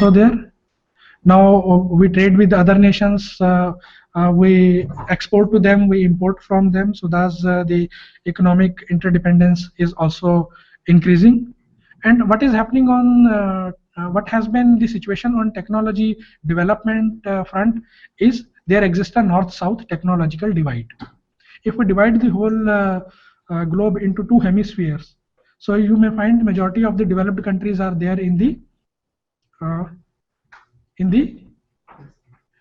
also there. Now we trade with other nations, we export to them, we import from them, so thus the economic interdependence is also increasing. And what is happening on what has been the situation on technology development front is there exists a north-south technological divide. If we divide the whole globe into two hemispheres, so you may find majority of the developed countries are there in the uh,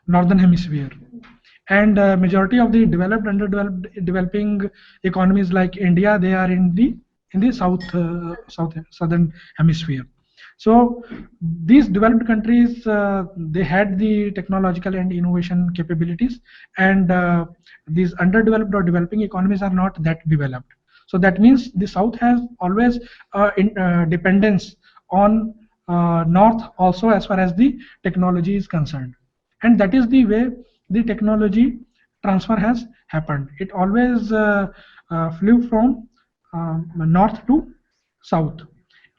northern hemisphere, and majority of the developed, underdeveloped, developing economies like India, they are in the southern hemisphere. So these developed countries, they had the technological and innovation capabilities, and these underdeveloped or developing economies are not that developed. So that means the south has always dependence on north also as far as the technology is concerned, and that is the way the technology transfer has happened. It always flew from north to south.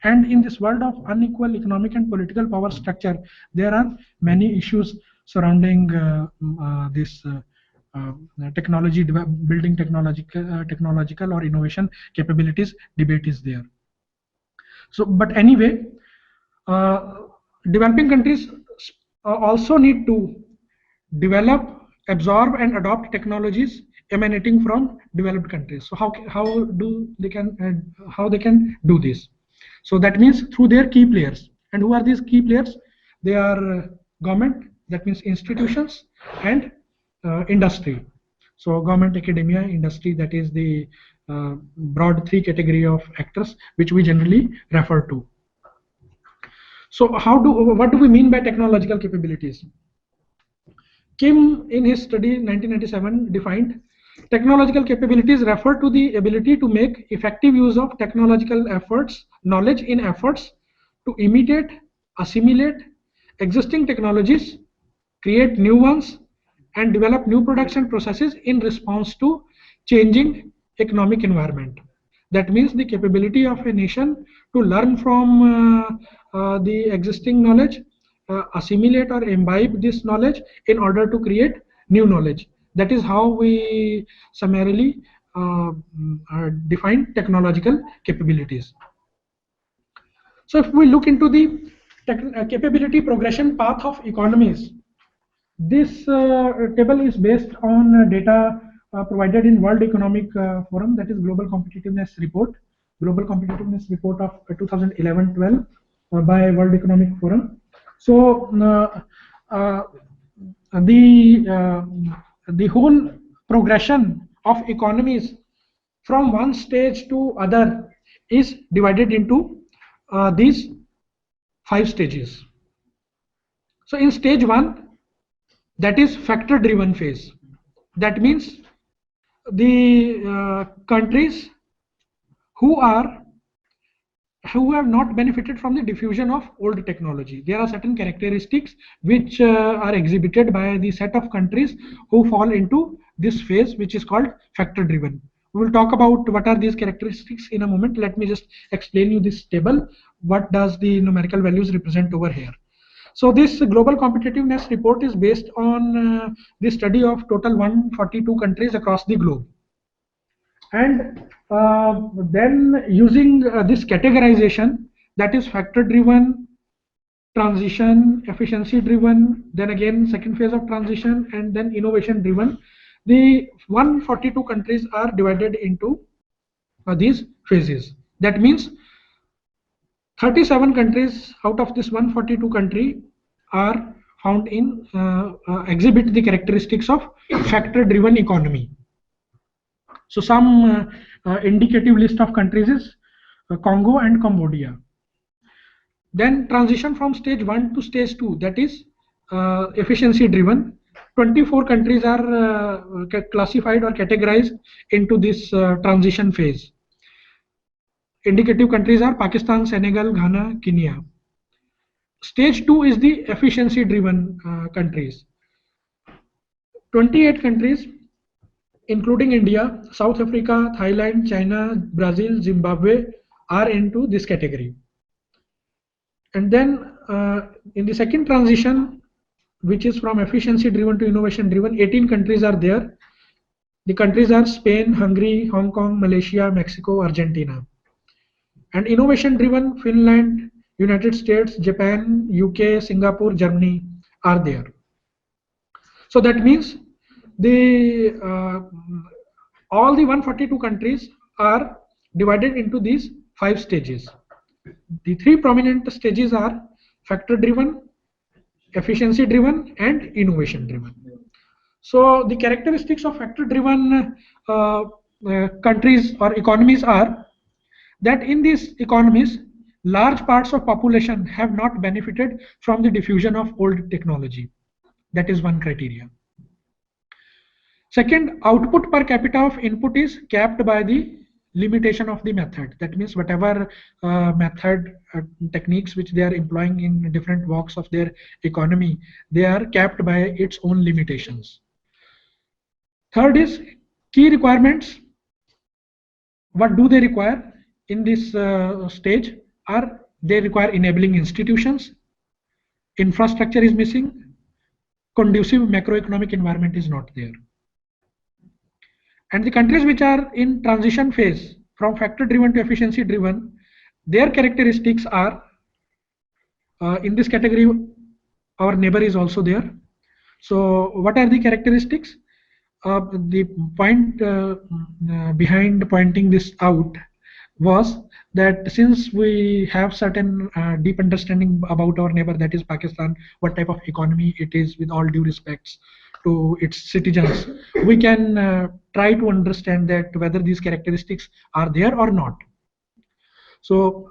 And in this world of unequal economic and political power structure, there are many issues surrounding this technology, building technological or innovation capabilities. Debate is there. So, but anyway, developing countries also need to develop, absorb, and adopt technologies emanating from developed countries. So how they can do this? So that means through their key players. And who are these key players? They are government, that means institutions, and industry. So government, academia, industry, that is the broad three category of actors which we generally refer to. So what do we mean by technological capabilities? Kim, in his study 1997, defined technological capabilities refer to the ability to make effective use of technological efforts, knowledge in efforts to imitate, assimilate existing technologies, create new ones, and develop new production processes in response to changing economic environment. That means the capability of a nation to learn from the existing knowledge, assimilate or imbibe this knowledge in order to create new knowledge. That is how we summarily define technological capabilities. So if we look into the capability progression path of economies, this table is based on data provided in World Economic Forum, that is Global Competitiveness Report, Global Competitiveness Report of 2011-12 by World Economic Forum. So the whole progression of economies from one stage to other is divided into these 5 stages. So in stage 1, that is factor driven phase. That means the countries who have not benefited from the diffusion of old technology. There are certain characteristics which are exhibited by the set of countries who fall into this phase, which is called factor driven. We will talk about what are these characteristics in a moment. Let me just explain you this table. What does the numerical values represent over here? So this global competitiveness report is based on the study of total 142 countries across the globe. And then using this categorization, that is factor driven, transition, efficiency driven, then again second phase of transition, and then innovation driven, the 142 countries are divided into these phases. That means 37 countries out of this 142 country are found in exhibit the characteristics of factor driven economy. So some indicative list of countries is Congo and Cambodia. Then transition from stage 1 to stage 2, that is efficiency driven. 24 countries are classified or categorized into this transition phase. Indicative countries are Pakistan, Senegal, Ghana, Kenya. Stage 2 is the efficiency driven countries. 28 countries including India, South Africa, Thailand, China, Brazil, Zimbabwe are into this category. And then in the second transition, which is from efficiency driven to innovation driven, 18 countries are there. The countries are Spain, Hungary, Hong Kong, Malaysia, Mexico, Argentina. And innovation driven, Finland, United States, Japan, UK, Singapore, Germany are there. So that means the all the 142 countries are divided into these 5 stages. The 3 prominent stages are factor driven, efficiency driven, and innovation driven. So the characteristics of factor driven countries or economies are that in these economies, large parts of population have not benefited from the diffusion of old technology. That is one criteria. Second, output per capita of input is capped by the limitation of the method. That means whatever method techniques which they are employing in different walks of their economy, they are capped by its own limitations. Third is key requirements. What do they require in this stage? Are they require enabling institutions, infrastructure is missing, conducive macroeconomic environment is not there. And the countries which are in transition phase from factor driven to efficiency driven, their characteristics are in this category, our neighbor is also there. So what are the characteristics? The point behind pointing this out was that since we have certain deep understanding about our neighbor, that is Pakistan, what type of economy it is, with all due respects to its citizens, we can try to understand that whether these characteristics are there or not. So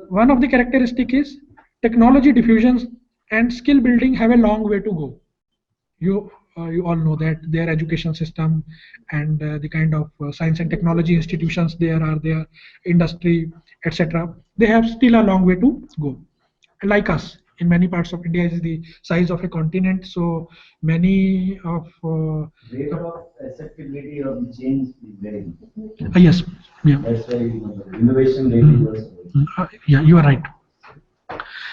one of the characteristic is technology diffusions and skill building have a long way to go. You all know that their education system and the kind of science and technology institutions there are there, industry, etc. They have still a long way to go. Like us, in many parts of India is the size of a continent, so many of rate of acceptability of the change is very good. Yes, yeah. That's why the innovation rate is also yeah, you are right.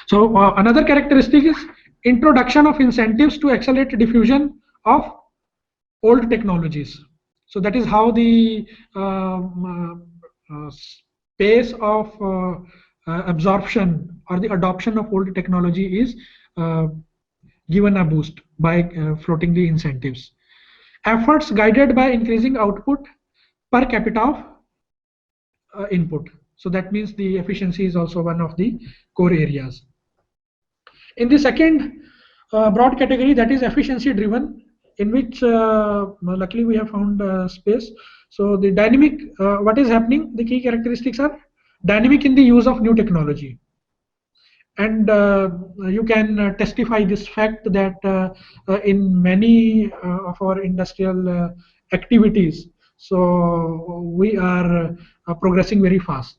So another characteristic is introduction of incentives to accelerate diffusion of old technologies. So that is how the pace of absorption or the adoption of old technology is given a boost by floating the incentives. Efforts guided by increasing output per capita of input. So that means the efficiency is also one of the core areas. In the second broad category, that is efficiency driven, in which luckily we have found space. So the dynamic, what is happening, the key characteristics are dynamic in the use of new technology. And you can testify this fact that in many of our industrial activities, so we are progressing very fast.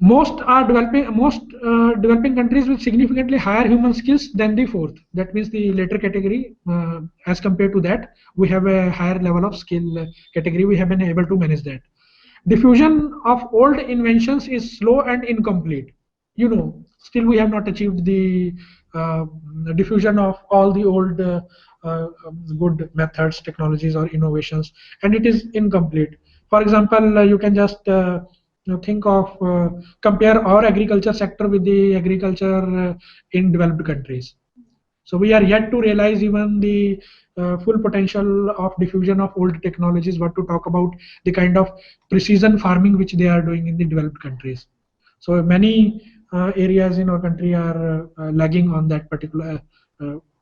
Most developing countries with significantly higher human skills than the fourth. That means the later category, as compared to that, we have a higher level of skill category. We have been able to manage that. Diffusion of old inventions is slow and incomplete. You know, still we have not achieved the diffusion of all the old good methods, technologies, or innovations, and it is incomplete. For example, you can just think of compare our agriculture sector with the agriculture in developed countries. So we are yet to realize even the full potential of diffusion of old technologies, what to talk about the kind of precision farming which they are doing in the developed countries. So many areas in our country are lagging on that particular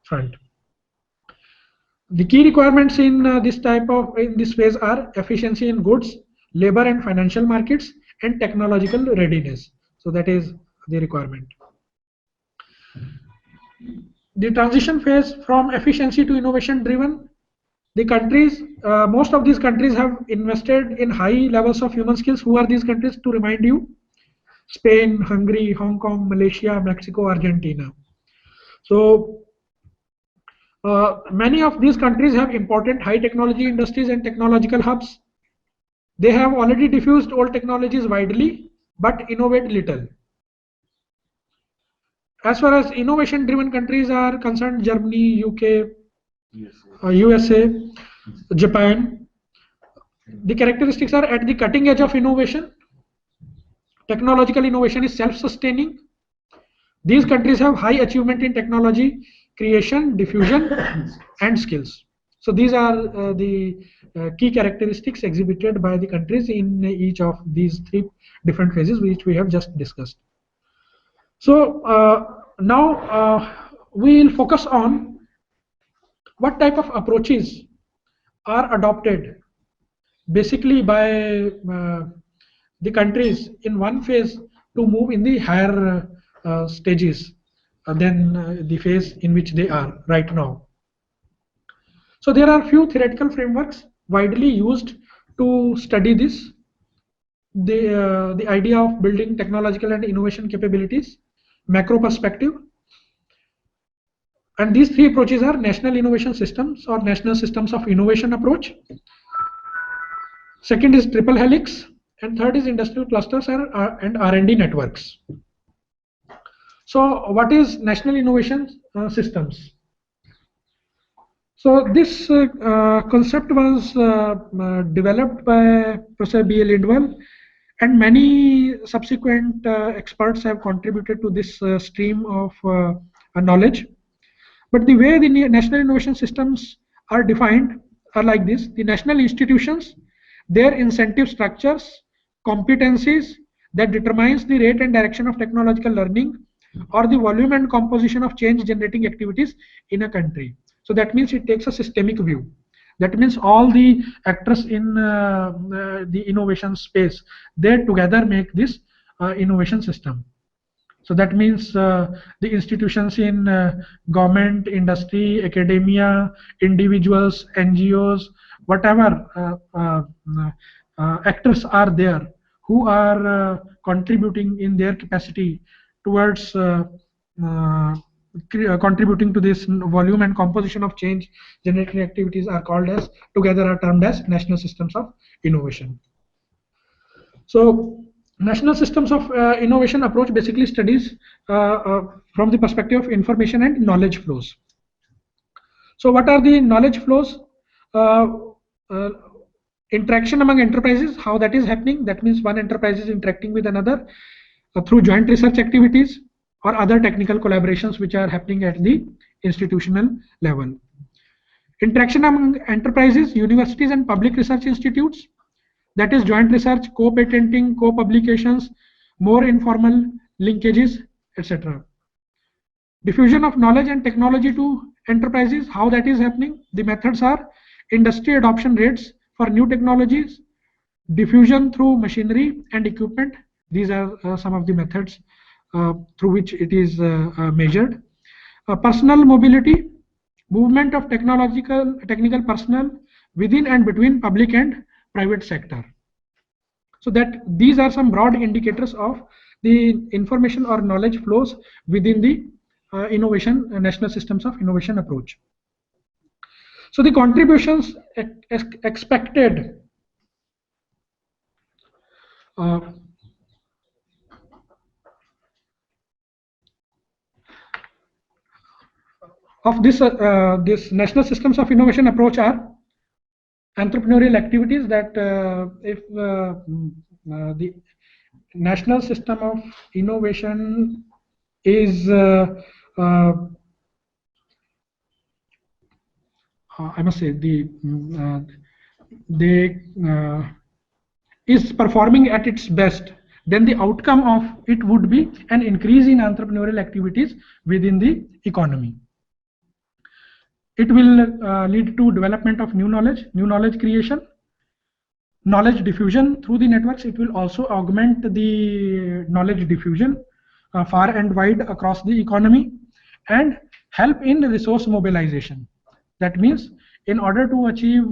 front. The key requirements in this phase are efficiency in goods, labor and financial markets, and technological readiness. So that is the requirement. The transition phase from efficiency to innovation driven, the countries, most of these countries have invested in high levels of human skills. Who are these countries, to remind you? Spain, Hungary, Hong Kong, Malaysia, Mexico, Argentina. So many of these countries have important high technology industries and technological hubs. They have already diffused old technologies widely, but innovate little. as far as innovation-driven countries are concerned, Germany, UK, USA, Japan, the characteristics are at the cutting edge of innovation. Technological innovation is self-sustaining. These countries have high achievement in technology, creation, diffusion, and skills. So these are the key characteristics exhibited by the countries in each of these three different phases which we have just discussed. So now we will focus on what type of approaches are adopted basically by the countries in one phase to move in the higher stages than the phase in which they are right now. So there are few theoretical frameworks widely used to study this. The idea of building technological and innovation capabilities, macro perspective, and these three approaches are national innovation systems or national systems of innovation approach. Second is triple helix, and third is industrial clusters and R&D networks. So what is national innovation systems? So this concept was developed by Professor B. L. Lindwall, and many subsequent experts have contributed to this stream of knowledge. But the way the national innovation systems are defined are like this: the national institutions, their incentive structures, competencies that determines the rate and direction of technological learning, or the volume and composition of change generating activities in a country. So that means it takes a systemic view. That means all the actors in the innovation space, they together make this innovation system. So that means the institutions in government, industry, academia, individuals, NGOs, whatever actors are there who are contributing in their capacity towards contributing to this volume and composition of change generating activities are called as, together are termed as national systems of innovation. So national systems of innovation approach basically studies from the perspective of information and knowledge flows. So what are the knowledge flows? Interaction among enterprises, how that is happening. That means one enterprise is interacting with another through joint research activities or other technical collaborations which are happening at the institutional level. Interaction among enterprises, universities and public research institutes, that is joint research, co-patenting, co-publications, more informal linkages, etc. Diffusion of knowledge and technology to enterprises, how that is happening. The methods are industry adoption rates for new technologies, diffusion through machinery and equipment. These are some of the methods through which it is measured. Personal mobility, movement of technical personnel within and between public and private sector. So that these are some broad indicators of the information or knowledge flows within the innovation national systems of innovation approach. So the contributions expected of this national systems of innovation approach are entrepreneurial activities, that if the national system of innovation is I must say is performing at its best, then the outcome of it would be an increase in entrepreneurial activities within the economy. It will lead to development of new knowledge creation, knowledge diffusion through the networks. It will also augment the knowledge diffusion far and wide across the economy, and help in resource mobilization. That means in order to achieve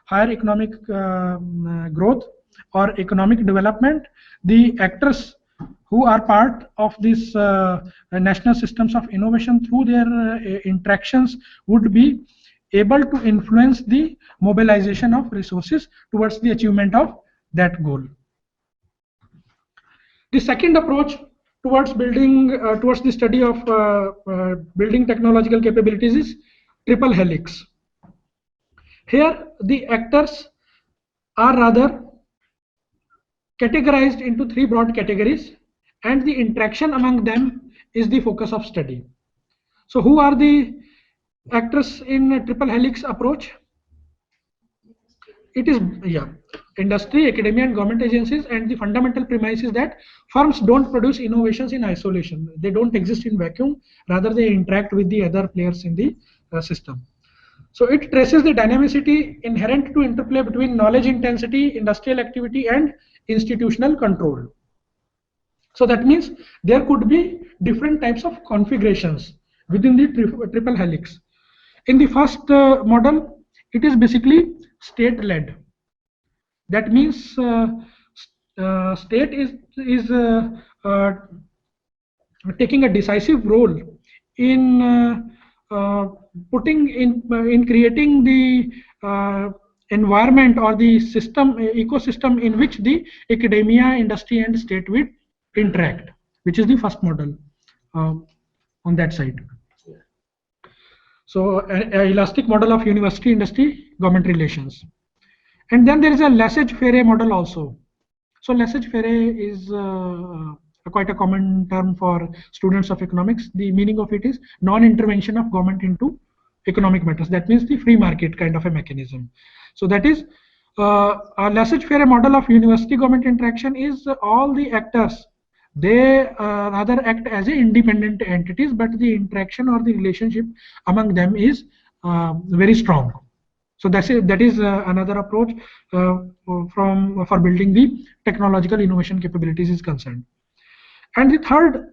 higher economic growth or economic development, the actors who are part of this national systems of innovation through their interactions would be able to influence the mobilization of resources towards the achievement of that goal. The second approach towards building towards the study of building technological capabilities is triple helix. Here the actors are rather categorized into three broad categories, and the interaction among them is the focus of study. So who are the actors in a triple helix approach? It is, yeah, industry, academia and government agencies, and the fundamental premise is that firms don't produce innovations in isolation. They don't exist in vacuum, rather they interact with the other players in the system. So it traces the dynamicity inherent to interplay between knowledge intensity, industrial activity and institutional control. So that means there could be different types of configurations within the triple helix. In the first model, it is basically state-led. That means state is taking a decisive role in putting in creating the environment or the system ecosystem in which the academia, industry and state will interact, which is the first model on that side. So a elastic model of university, industry, government relations. And then there is a laissez-faire model also. So laissez-faire is quite a common term for students of economics. The meaning of it is non-intervention of government into economic matters. That means the free market kind of a mechanism. So that is a laissez-faire model of university government interaction is all the actors, they rather act as independent entities, but the interaction or the relationship among them is very strong. So that is another approach for building the technological innovation capabilities is concerned. And the third,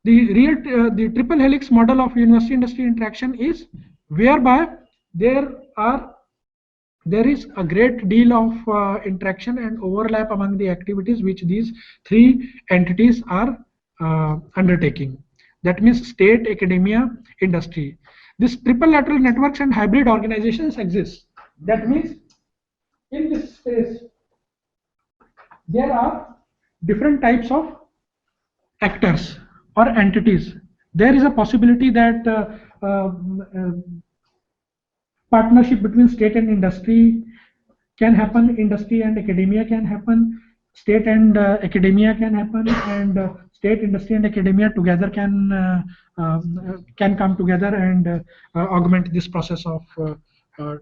the triple helix model of university industry interaction is whereby there is a great deal of interaction and overlap among the activities which these three entities are undertaking. That means state, academia, industry. This triple lateral networks and hybrid organizations exist. That means in this space there are different types of actors or entities. There is a possibility that partnership between state and industry can happen, industry and academia can happen, state and academia can happen, and state, industry and academia together can come together and augment this process of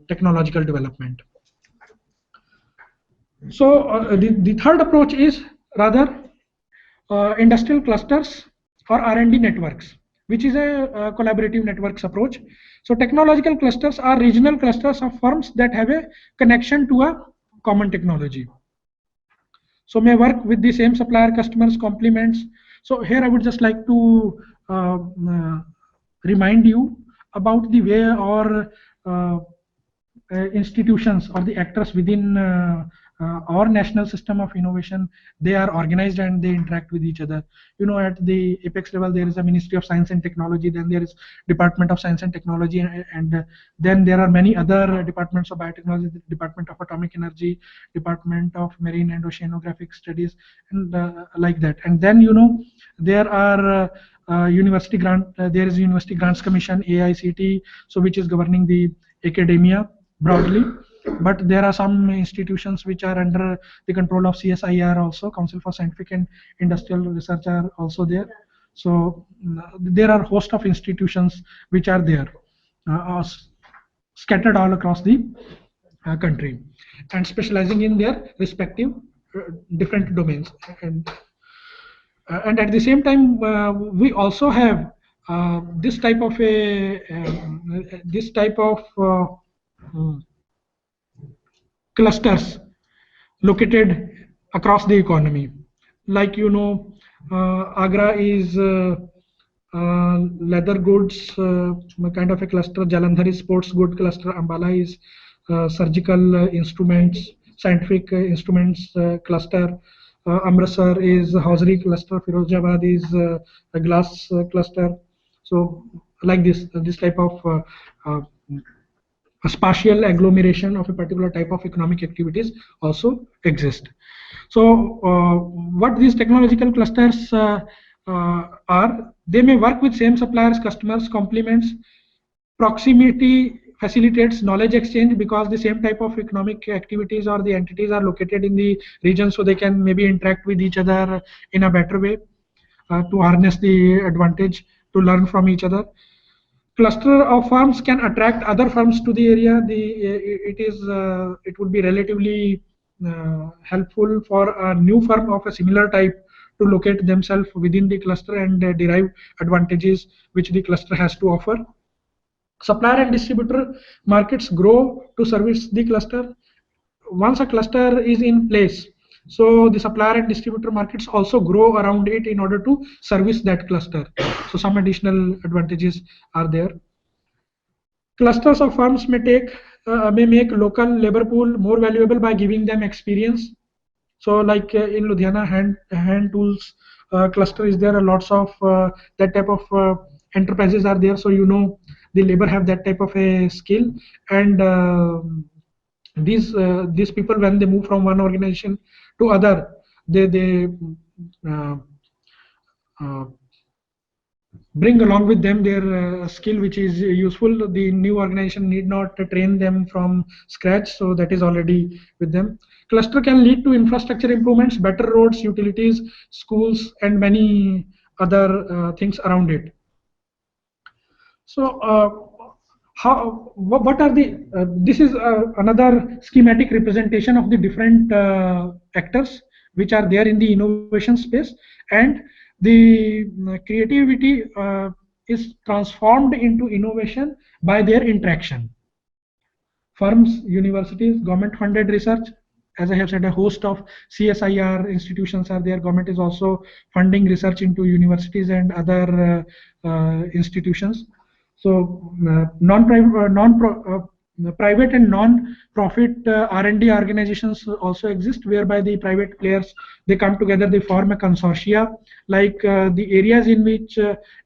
technological development. So the third approach is rather industrial clusters or R&D networks, which is a collaborative networks approach. So technological clusters are regional clusters of firms that have a connection to a common technology. So may work with the same supplier, customers, complements. So here I would just like to remind you about the way or institutions or the actors within our national system of innovation, they are organized and they interact with each other. You know, at the apex level there is a Ministry of Science and Technology, then there is Department of Science and Technology, and then there are many other departments of biotechnology, Department of Atomic Energy, Department of Marine and Oceanographic Studies, and like that. And then, you know, there are university grant, there is University Grants Commission, AICT, so which is governing the academia broadly. But there are some institutions which are under the control of CSIR also, Council for Scientific and Industrial Research are also there. So there are a host of institutions which are there, scattered all across the country and specializing in their respective different domains. And at the same time, we also have this type of clusters located across the economy. Like, you know, Agra is leather goods kind of a cluster, Jalandhar is sports good cluster, Ambala is surgical instruments, scientific instruments cluster, Amritsar is hosiery cluster, Firozabad is a glass cluster. So like this type of a spatial agglomeration of a particular type of economic activities also exist. So what these technological clusters are, they may work with same suppliers, customers, complements. Proximity facilitates knowledge exchange because the same type of economic activities or the entities are located in the region, so they can maybe interact with each other in a better way to harness the advantage, to learn from each other. Cluster of firms can attract other firms to the area. It would be relatively helpful for a new firm of a similar type to locate themselves within the cluster and derive advantages which the cluster has to offer. Supplier and distributor markets grow to service the cluster. Once a cluster is in place, so the supplier and distributor markets also grow around it in order to service that cluster. So some additional advantages are there. Clusters of firms may make local labor pool more valuable by giving them experience. So like in Ludhiana, hand tools cluster is there. Lots of that type of enterprises are there. So the labor have that type of a skill, and these people, when they move from one organization to other, they uh, uh, bring along with them their skill which is useful. The new organization need not train them from scratch, so that is already with them. Cluster can lead to infrastructure improvements, better roads, utilities, schools, and many other things around it. So what are the this is another schematic representation of the different actors which are there in the innovation space, and the creativity is transformed into innovation by their interaction. Firms, universities, government funded research, as I have said, a host of CSIR institutions are there. Government is also funding research into universities and other institutions. So private and non-profit R&D organizations also exist, whereby the private players, they come together, they form a consortia. Like the areas in which,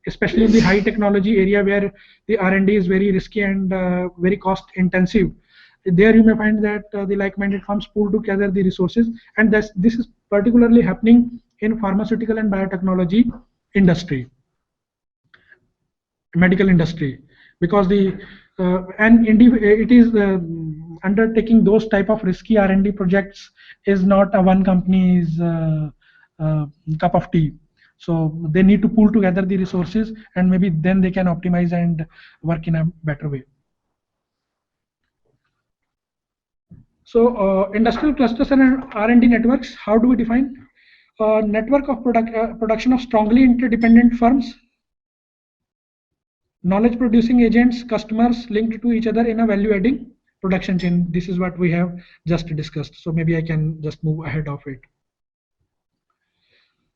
especially in the high technology area where the R&D is very risky and very cost intensive, there you may find that the like-minded firms pool together the resources, and this is particularly happening in pharmaceutical and biotechnology industry, medical industry, because it is undertaking those type of risky R&D projects is not a one company's cup of tea. So they need to pool together the resources, and maybe then they can optimize and work in a better way. So industrial clusters and R&D networks, how do we define? Network of production of strongly interdependent firms, knowledge producing agents, customers linked to each other in a value adding production chain. This is what we have just discussed. So maybe I can just move ahead of it.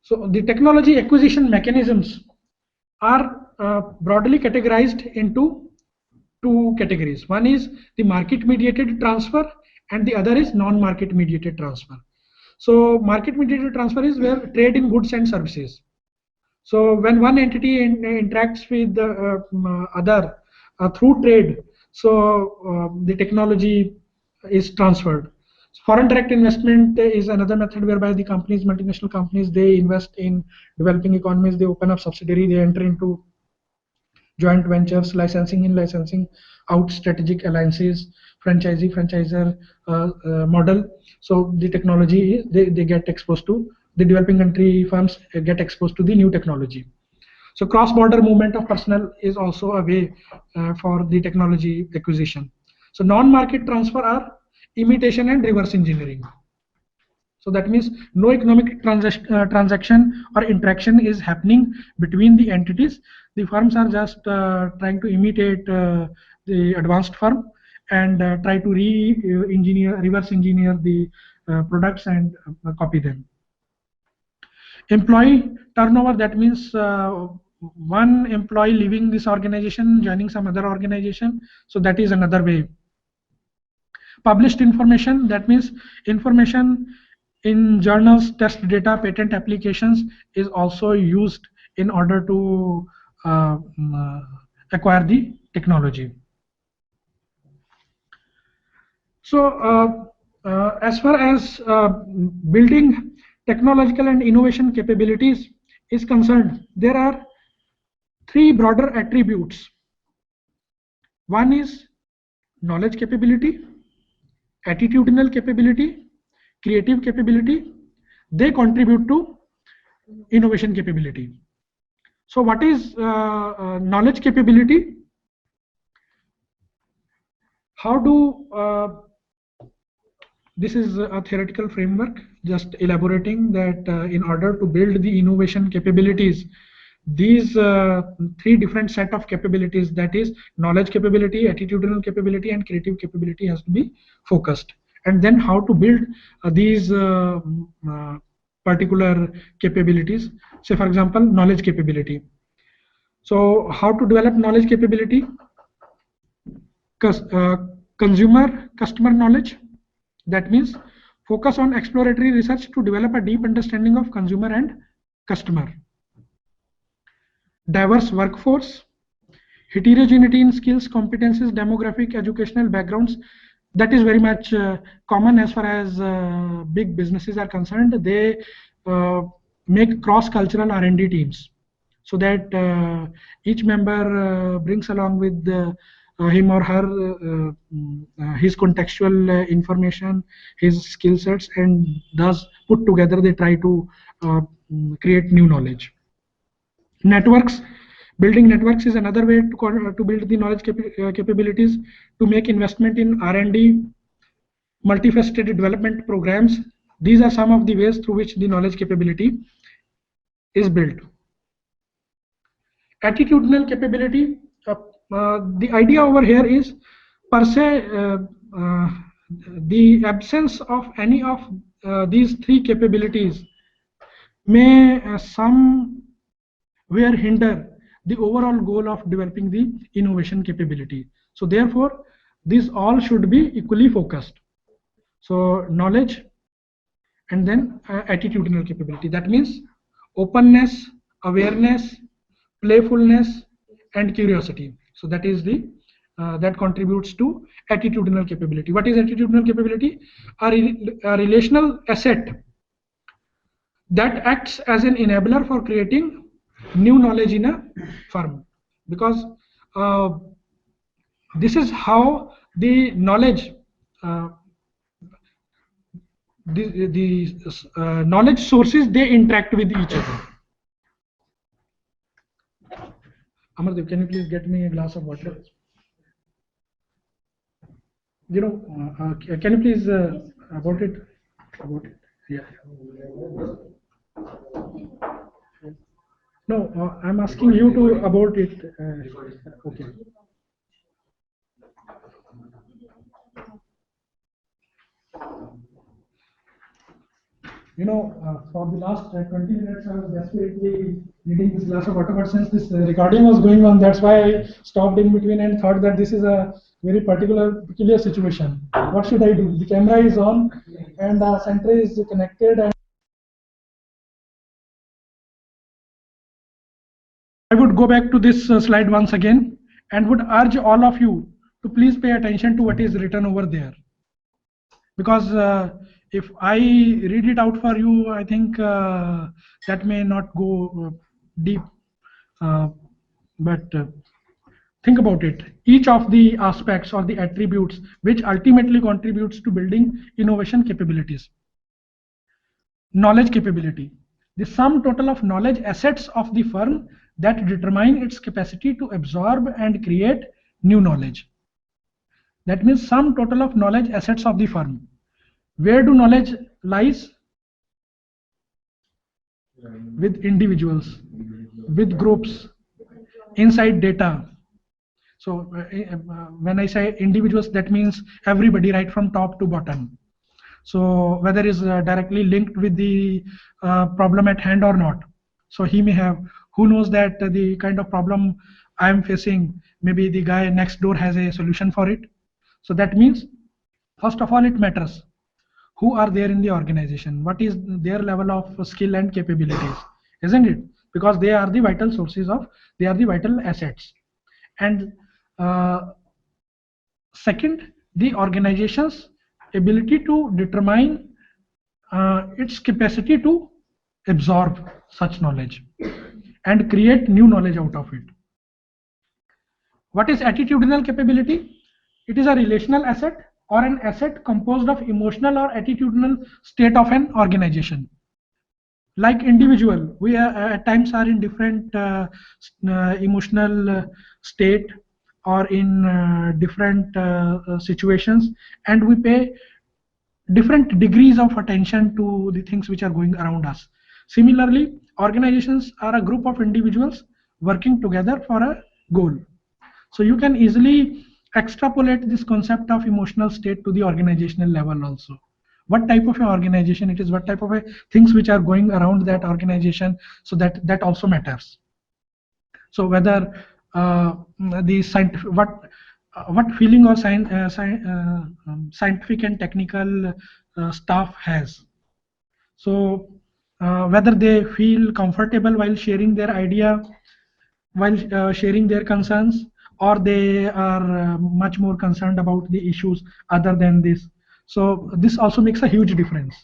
So the technology acquisition mechanisms are broadly categorized into two categories. One is the market mediated transfer, and the other is non-market mediated transfer. So market mediated transfer is where trade in goods and services. So when one entity interacts with the other through trade, so the technology is transferred. Foreign direct investment is another method whereby the companies, multinational companies, they invest in developing economies, they open up subsidiary, they enter into joint ventures, licensing in, licensing out, strategic alliances, franchisee franchisor model. So the technology, they get exposed to, the developing country firms get exposed to the new technology. So cross-border movement of personnel is also a way for the technology acquisition. So non-market transfer are imitation and reverse engineering. So that means no economic transaction or interaction is happening between the entities. The firms are just trying to imitate the advanced firm and try to reverse engineer the products and copy them. Employee turnover, that means one employee leaving this organization, joining some other organization. So that is another way. Published information, that means information in journals, test data, patent applications is also used in order to acquire the technology. So as far as building technological and innovation capabilities is concerned, there are three broader attributes. One is knowledge capability, attitudinal capability, creative capability. They contribute to innovation capability. So what is knowledge capability? How do this is a theoretical framework, just elaborating that in order to build the innovation capabilities, these three different set of capabilities, that is knowledge capability, attitudinal capability, and creative capability, has to be focused. And then how to build these particular capabilities. Say for example, knowledge capability. So how to develop knowledge capability? Consumer customer knowledge. That means focus on exploratory research to develop a deep understanding of consumer and customer. Diverse workforce, heterogeneity in skills, competences, demographic, educational backgrounds. That is very much common as far as big businesses are concerned. They make cross-cultural R&D teams, so that each member brings along with him or her his contextual information, his skill sets, and thus put together they try to create new knowledge. Networks. Building networks is another way to build the knowledge capabilities, to make investment in R&D, multifaceted development programs. These are some of the ways through which the knowledge capability is built. Attitudinal capability, the idea over here is per se the absence of any of these three capabilities may somewhere hinder the overall goal of developing the innovation capability. So therefore these all should be equally focused. So knowledge and then attitudinal capability, that means openness, awareness, playfulness, and curiosity. So that is the that contributes to attitudinal capability. What is attitudinal capability? A relational asset that acts as an enabler for creating new knowledge in a firm, because this is how the knowledge knowledge sources, they interact with each other. Amardev, can you please get me a glass of water? You know, can you please about it? Yeah. No, I'm asking you to about it. Okay. You know, for the last 20 minutes, I was desperately needing this glass of water, but since this recording was going on, that's why I stopped in between and thought that this is a very peculiar situation. What should I do? The camera is on and the center is connected, and I would go back to this slide once again and would urge all of you to please pay attention to what is written over there, because if I read it out for you, I think that may not go deep, but think about it. Each of the aspects or the attributes which ultimately contributes to building innovation capabilities. Knowledge capability, the sum total of knowledge assets of the firm that determine its capacity to absorb and create new knowledge. That means sum total of knowledge assets of the firm. Where do knowledge lies? With individuals, with groups, inside data. So when I say individuals, that means everybody, right from top to bottom. So whether is directly linked with the problem at hand or not. So he may have, who knows that the kind of problem I am facing, maybe the guy next door has a solution for it. So that means, first of all, it matters who are there in the organization, what is their level of skill and capabilities, isn't it? Because they are the vital sources of, they are the vital assets. And second, the organization's ability to determine its capacity to absorb such knowledge and create new knowledge out of it. What is attitudinal capability? It is a relational asset or an asset composed of emotional or attitudinal state of an organization. Like individual, we at times are in different emotional state or in different situations, and we pay different degrees of attention to the things which are going around us. Similarly, organizations are a group of individuals working together for a goal. So you can easily extrapolate this concept of emotional state to the organizational level also. What type of an organization it is, what type of things which are going around that organization, so that also matters. So whether the scientific, what feeling or scientific and technical staff has. So whether they feel comfortable while sharing their idea, while sharing their concerns, or they are much more concerned about the issues other than this. So this also makes a huge difference.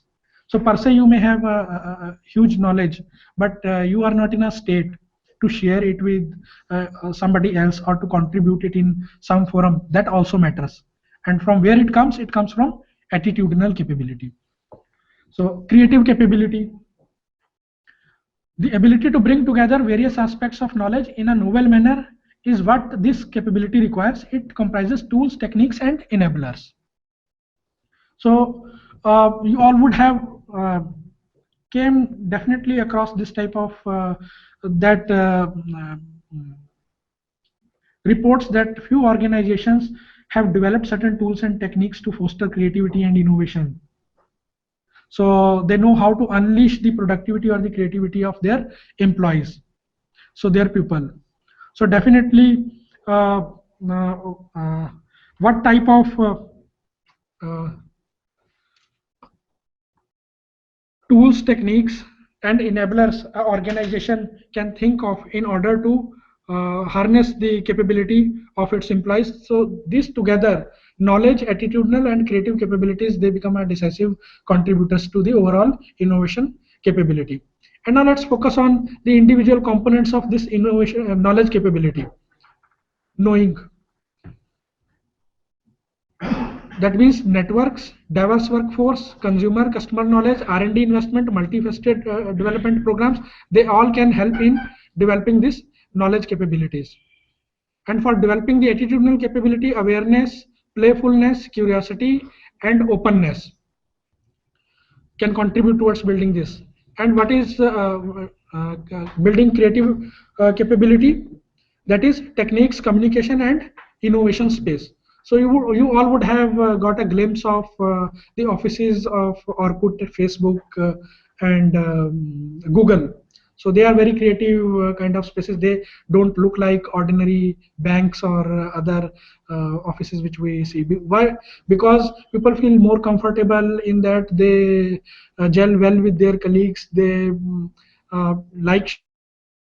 So per se you may have a huge knowledge, but you are not in a state to share it with somebody else or to contribute it in some forum. That also matters. And from where it comes from attitudinal capability. So creative capability, the ability to bring together various aspects of knowledge in a novel manner is what this capability requires. It comprises tools, techniques, and enablers. So you all would have came definitely across this type of reports that few organizations have developed certain tools and techniques to foster creativity and innovation. So they know how to unleash the productivity or the creativity of their employees, so their people. So definitely what type of tools, techniques, and enablers an organization can think of in order to harness the capability of its employees. So these together, knowledge, attitudinal, and creative capabilities, they become a decisive contributors to the overall innovation capability. And now let's focus on the individual components of this innovation knowledge capability. Knowing. That means networks, diverse workforce, consumer, customer knowledge, R&D investment, multifaceted development programs, they all can help in developing this knowledge capabilities. And for developing the attitudinal capability, awareness, playfulness, curiosity, and openness can contribute towards building this. And what is building creative capability? That is techniques, communication, and innovation space. So you all would have got a glimpse of the offices of Orkut, Facebook, and Google. So they are very creative kind of spaces. They don't look like ordinary banks or other offices which we see. Why? Because people feel more comfortable in that. They gel well with their colleagues. They like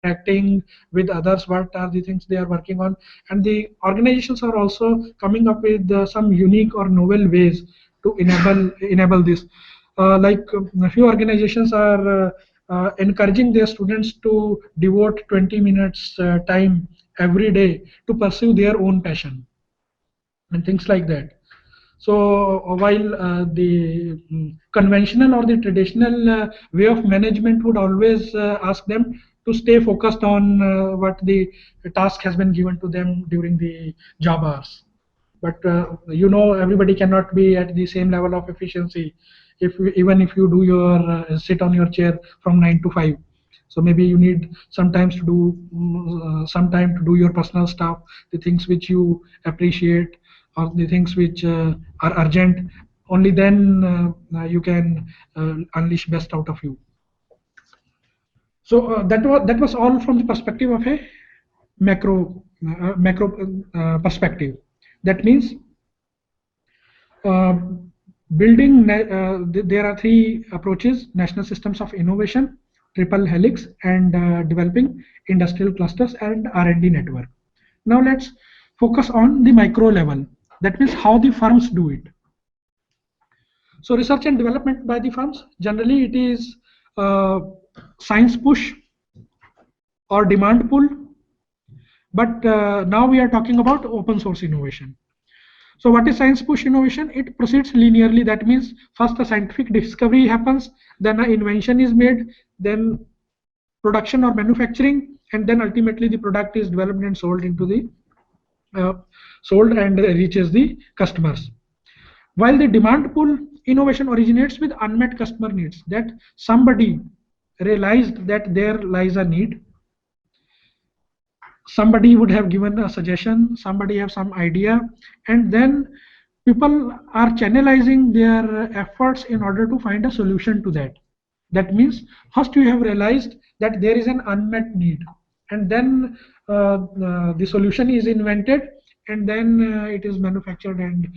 interacting with others, what are the things they are working on, and the organizations are also coming up with some unique or novel ways to enable this. Like a few organizations are encouraging their students to devote 20 minutes time every day to pursue their own passion and things like that. So while the conventional or the traditional way of management would always ask them to stay focused on what the task has been given to them during the job hours. But you know, everybody cannot be at the same level of efficiency. Even if you do your sit on your chair from 9 to 5, so maybe you need sometimes to do some time to do your personal stuff, the things which you appreciate, or the things which are urgent. Only then you can unleash best out of you. So that was all from the perspective of a macro perspective. That means building. There are three approaches: national systems of innovation, triple helix, and developing industrial clusters and R&D network. Now let's focus on the micro level. That means how the firms do it. So research and development by the firms, generally it is science push or demand pull, but now we are talking about open source innovation. So what is science push innovation? It proceeds linearly. That means first a scientific discovery happens, then an invention is made, then production or manufacturing, and then ultimately the product is developed and sold into the sold and reaches the customers. While the demand pull innovation originates with unmet customer needs, that somebody realized that there lies a need, somebody would have given a suggestion, somebody have some idea, and then people are channelizing their efforts in order to find a solution to that. That means first you have realized that there is an unmet need, and then the solution is invented, and then it is manufactured and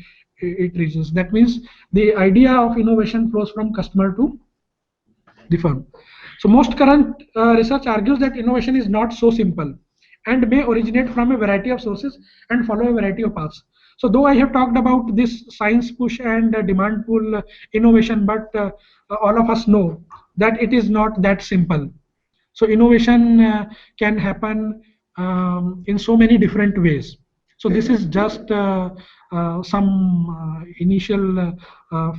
it reaches. That means the idea of innovation flows from customer to the firm. So most current research argues that innovation is not so simple and may originate from a variety of sources and follow a variety of paths. So though I have talked about this science push and demand pull innovation, but all of us know that it is not that simple. So innovation can happen in so many different ways. So this is just some initial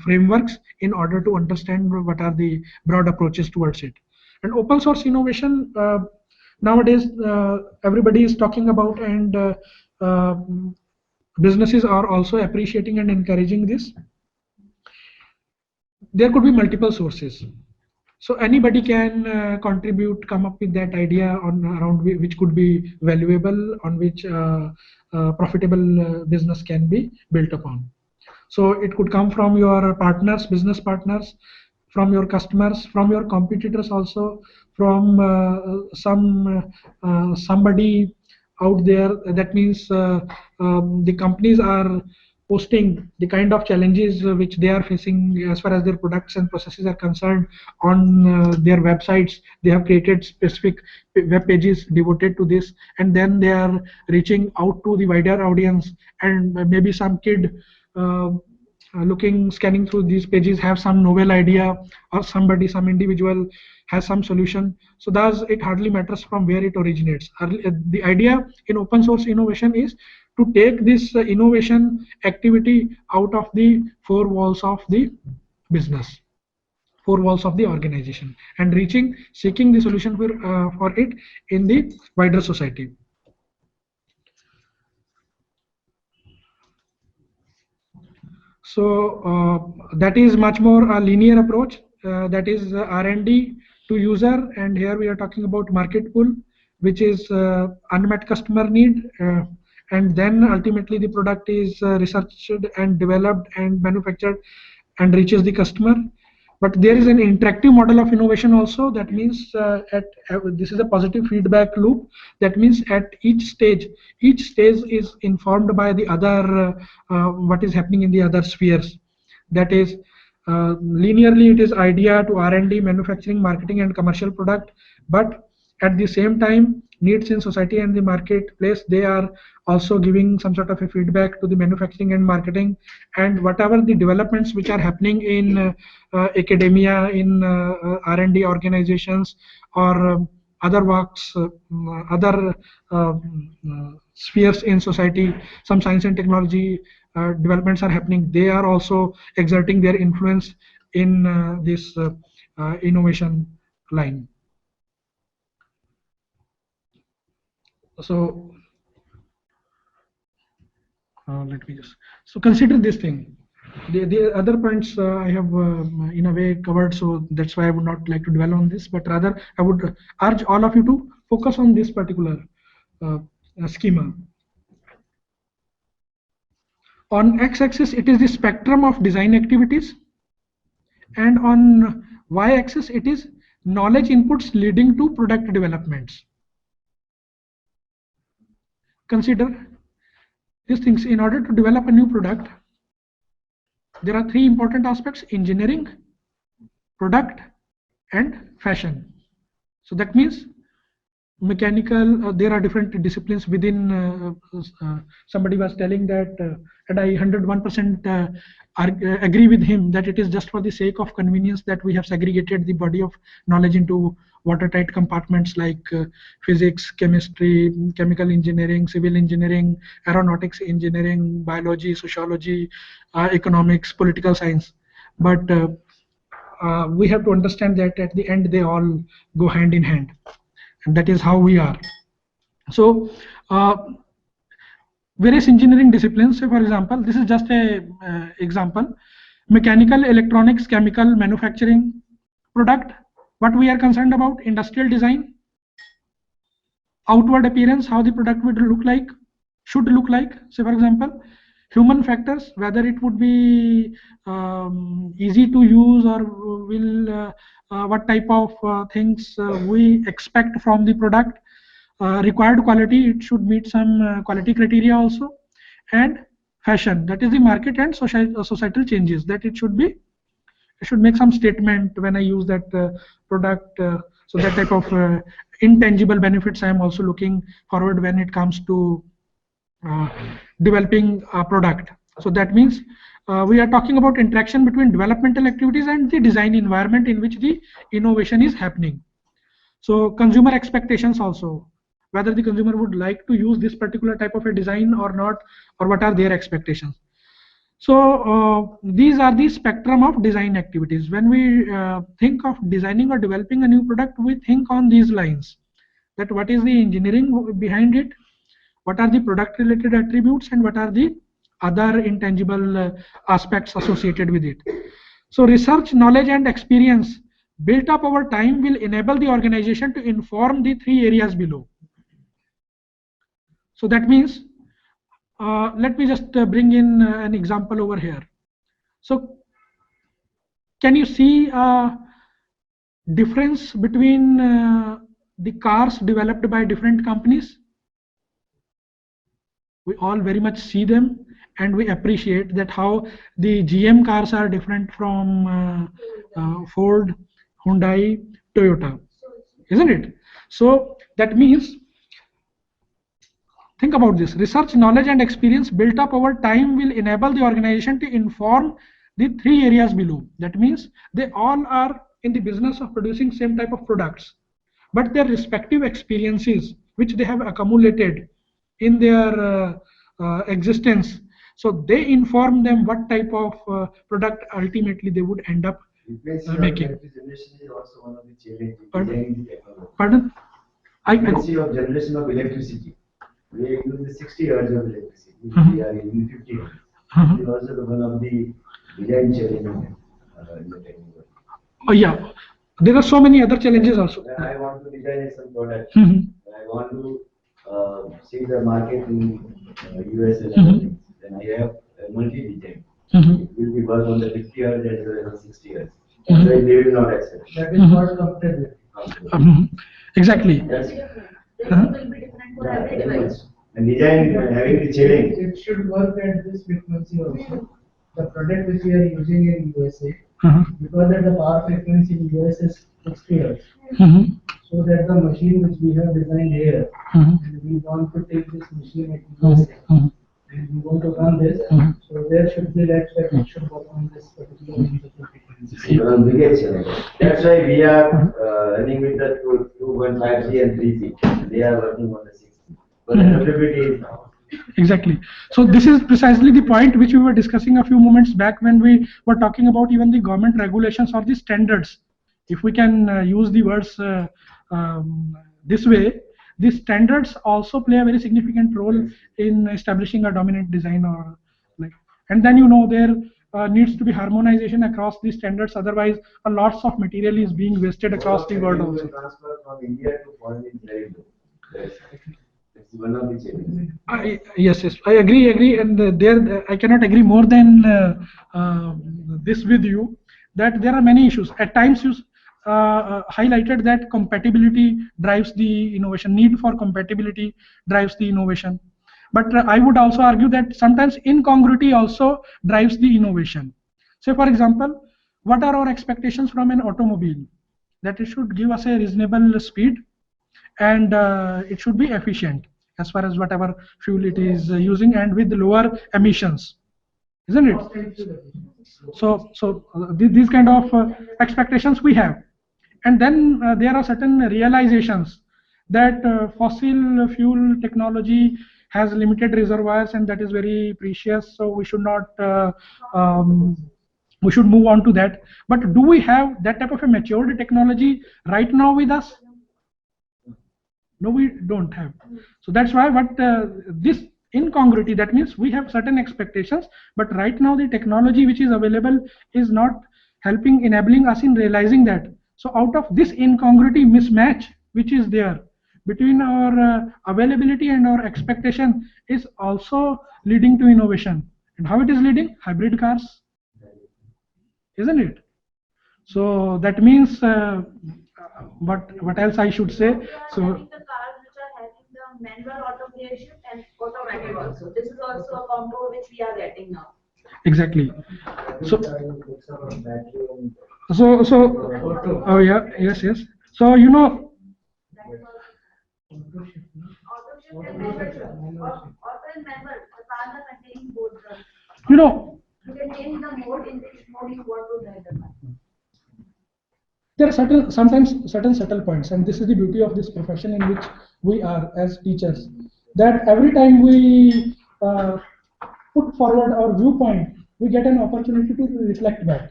frameworks in order to understand what are the broad approaches towards it. And open source innovation nowadays everybody is talking about, and businesses are also appreciating and encouraging this. There could be multiple sources. So anybody can contribute, come up with that idea on around which could be valuable, on which profitable business can be built upon. So it could come from your partners, business partners, from your customers, from your competitors also, from somebody out there. That means the companies are posting the kind of challenges which they are facing as far as their products and processes are concerned on their websites. They have created specific web pages devoted to this, and then they are reaching out to the wider audience, and maybe some kid scanning through these pages have some novel idea, or some individual has some solution. So thus it hardly matters from where it originates. The idea in open source innovation is to take this innovation activity out of the four walls of the business, four walls of the organization, and seeking the solution for it in the wider society. So that is much more a linear approach. That is R&D to user, and here we are talking about market pull, which is unmet customer need, and then ultimately the product is researched and developed and manufactured and reaches the customer. But there is an interactive model of innovation also. That means this is a positive feedback loop. That means at each stage is informed by the other, what is happening in the other spheres. That is linearly it is idea to R&D, manufacturing, marketing, and commercial product. But at the same time, needs in society and the marketplace, they are also giving some sort of a feedback to the manufacturing and marketing, and whatever the developments which are happening in academia, in R&D organizations, or other works, other spheres in society, some science and technology developments are happening. They are also exerting their influence in this innovation line. So let me just consider this thing. The other points I have in a way covered, so that's why I would not like to dwell on this, but rather I would urge all of you to focus on this particular schema. On x-axis it is the spectrum of design activities, and on y-axis it is knowledge inputs leading to product developments. Consider these things. In order to develop a new product, there are three important aspects: engineering, product, and fashion. So that means mechanical, there are different disciplines within. Somebody was telling that, and I 101% agree with him, that it is just for the sake of convenience that we have segregated the body of knowledge into watertight compartments like physics, chemistry, chemical engineering, civil engineering, aeronautics engineering, biology, sociology, economics, political science. But we have to understand that at the end they all go hand in hand, and that is how we are. So various engineering disciplines, say for example, this is just a example: mechanical, electronics, chemical, manufacturing, product. What we are concerned about: industrial design, outward appearance, how the product would look like, should look like. Say for example, human factors, whether it would be easy to use, or will what type of things we expect from the product. Required quality, it should meet some quality criteria also. And fashion, that is the market and societal changes, that it should make some statement when I use that product. So that type of intangible benefits I am also looking forward when it comes to developing a product. So that means we are talking about interaction between developmental activities and the design environment in which the innovation is happening. So consumer expectations also, whether the consumer would like to use this particular type of a design or not, or what are their expectations. So these are the spectrum of design activities. When we think of designing or developing a new product, we think on these lines: that what is the engineering behind it, what are the product related attributes, and what are the other intangible aspects associated with it. So research, knowledge, and experience built up over time will enable the organization to inform the three areas below. So that means, let me just bring in an example over here. So can you see a difference between the cars developed by different companies? We all very much see them, and we appreciate that how the GM cars are different from Ford, Hyundai, Toyota, isn't it? So that means, think about this: research, knowledge, and experience built up over time will enable the organization to inform the three areas below. That means they all are in the business of producing same type of products, but their respective experiences which they have accumulated in their existence, so they inform them what type of product ultimately they would end up making. Generation is also one of the challenges. Pardon? Frequency of generation of electricity. We are using 60 hertz of electricity. We are using 50 hertz. It is also one of the design challenges in the technology. Oh yeah, there are so many other challenges also. When I want to design some product, I want to see the market in US and other things. Then I have a multi-design. It will be work on the 50 hertz as well as 60 hertz. So they will not accept. That is not comfortable. Exactly. Will be different for every device. And design having the challenge. It should work at this frequency also. The product which we are using in USA, because at the power frequency in US is 60 hertz. So that the machine which we have designed here, and we want to take this machine at USA, and we want to run this, so there should be that it should work on this particular frequency. That's why we are running with the 2.5G and 3G. They are working on the 6G. But the availability is now. Exactly. So this is precisely the point which we were discussing a few moments back when we were talking about even the government regulations or the standards. If we can use the words this way, the standards also play a very significant role in establishing a dominant design, or like, and then there needs to be harmonization across the standards. Otherwise, a lots of material is being wasted across the world also. Transfer from India to foreign is very low. That's one of the challenges. Yes, I agree, and there I cannot agree more than this with you, that there are many issues. At times you highlighted that compatibility drives the innovation, need for compatibility drives the innovation. But I would also argue that sometimes incongruity also drives the innovation. Say for example, what are our expectations from an automobile? That it should give us a reasonable speed, and it should be efficient as far as whatever fuel it is using, and with lower emissions, isn't it? These kind of expectations we have, and then there are certain realizations that fossil fuel technology has limited reservoirs, and that is very precious, so we should not we should move on to that. But do we have that type of a matured technology right now with us? No, we don't have. So that's why what this incongruity, that means we have certain expectations, but right now the technology which is available is not helping, enabling us in realizing that. So out of this incongruity, mismatch which is there between our availability and our expectation is also leading to innovation. And how it is leading? Hybrid cars, isn't it? So that means what else I should say? So the cars which are having the manual auto gearshift and automatic also. This is also a combo which we are getting now. Exactly. Oh yeah, yes. So you know, Auto shift and manual shift. Auto and manual. The cars are containing both the. you know, You can change the mode in which mode you want to drive the car. there are sometimes certain subtle points, and this is the beauty of this profession in which we are as teachers, that every time we put forward our viewpoint, we get an opportunity to reflect back.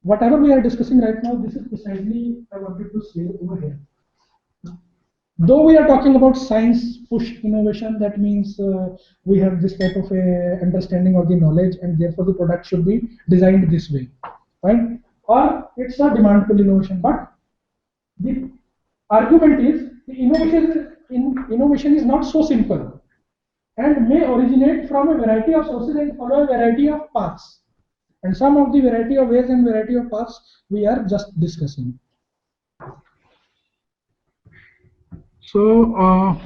Whatever we are discussing right now, this is precisely I wanted to say over here. Though we are talking about science push innovation, that means we have this type of a understanding of the knowledge, and therefore the product should be designed this way, right? Or it's a demand pull innovation. But the argument is the innovation is not so simple, and may originate from a variety of sources and follow a variety of paths. And some of the variety of ways and variety of paths we are just discussing. So,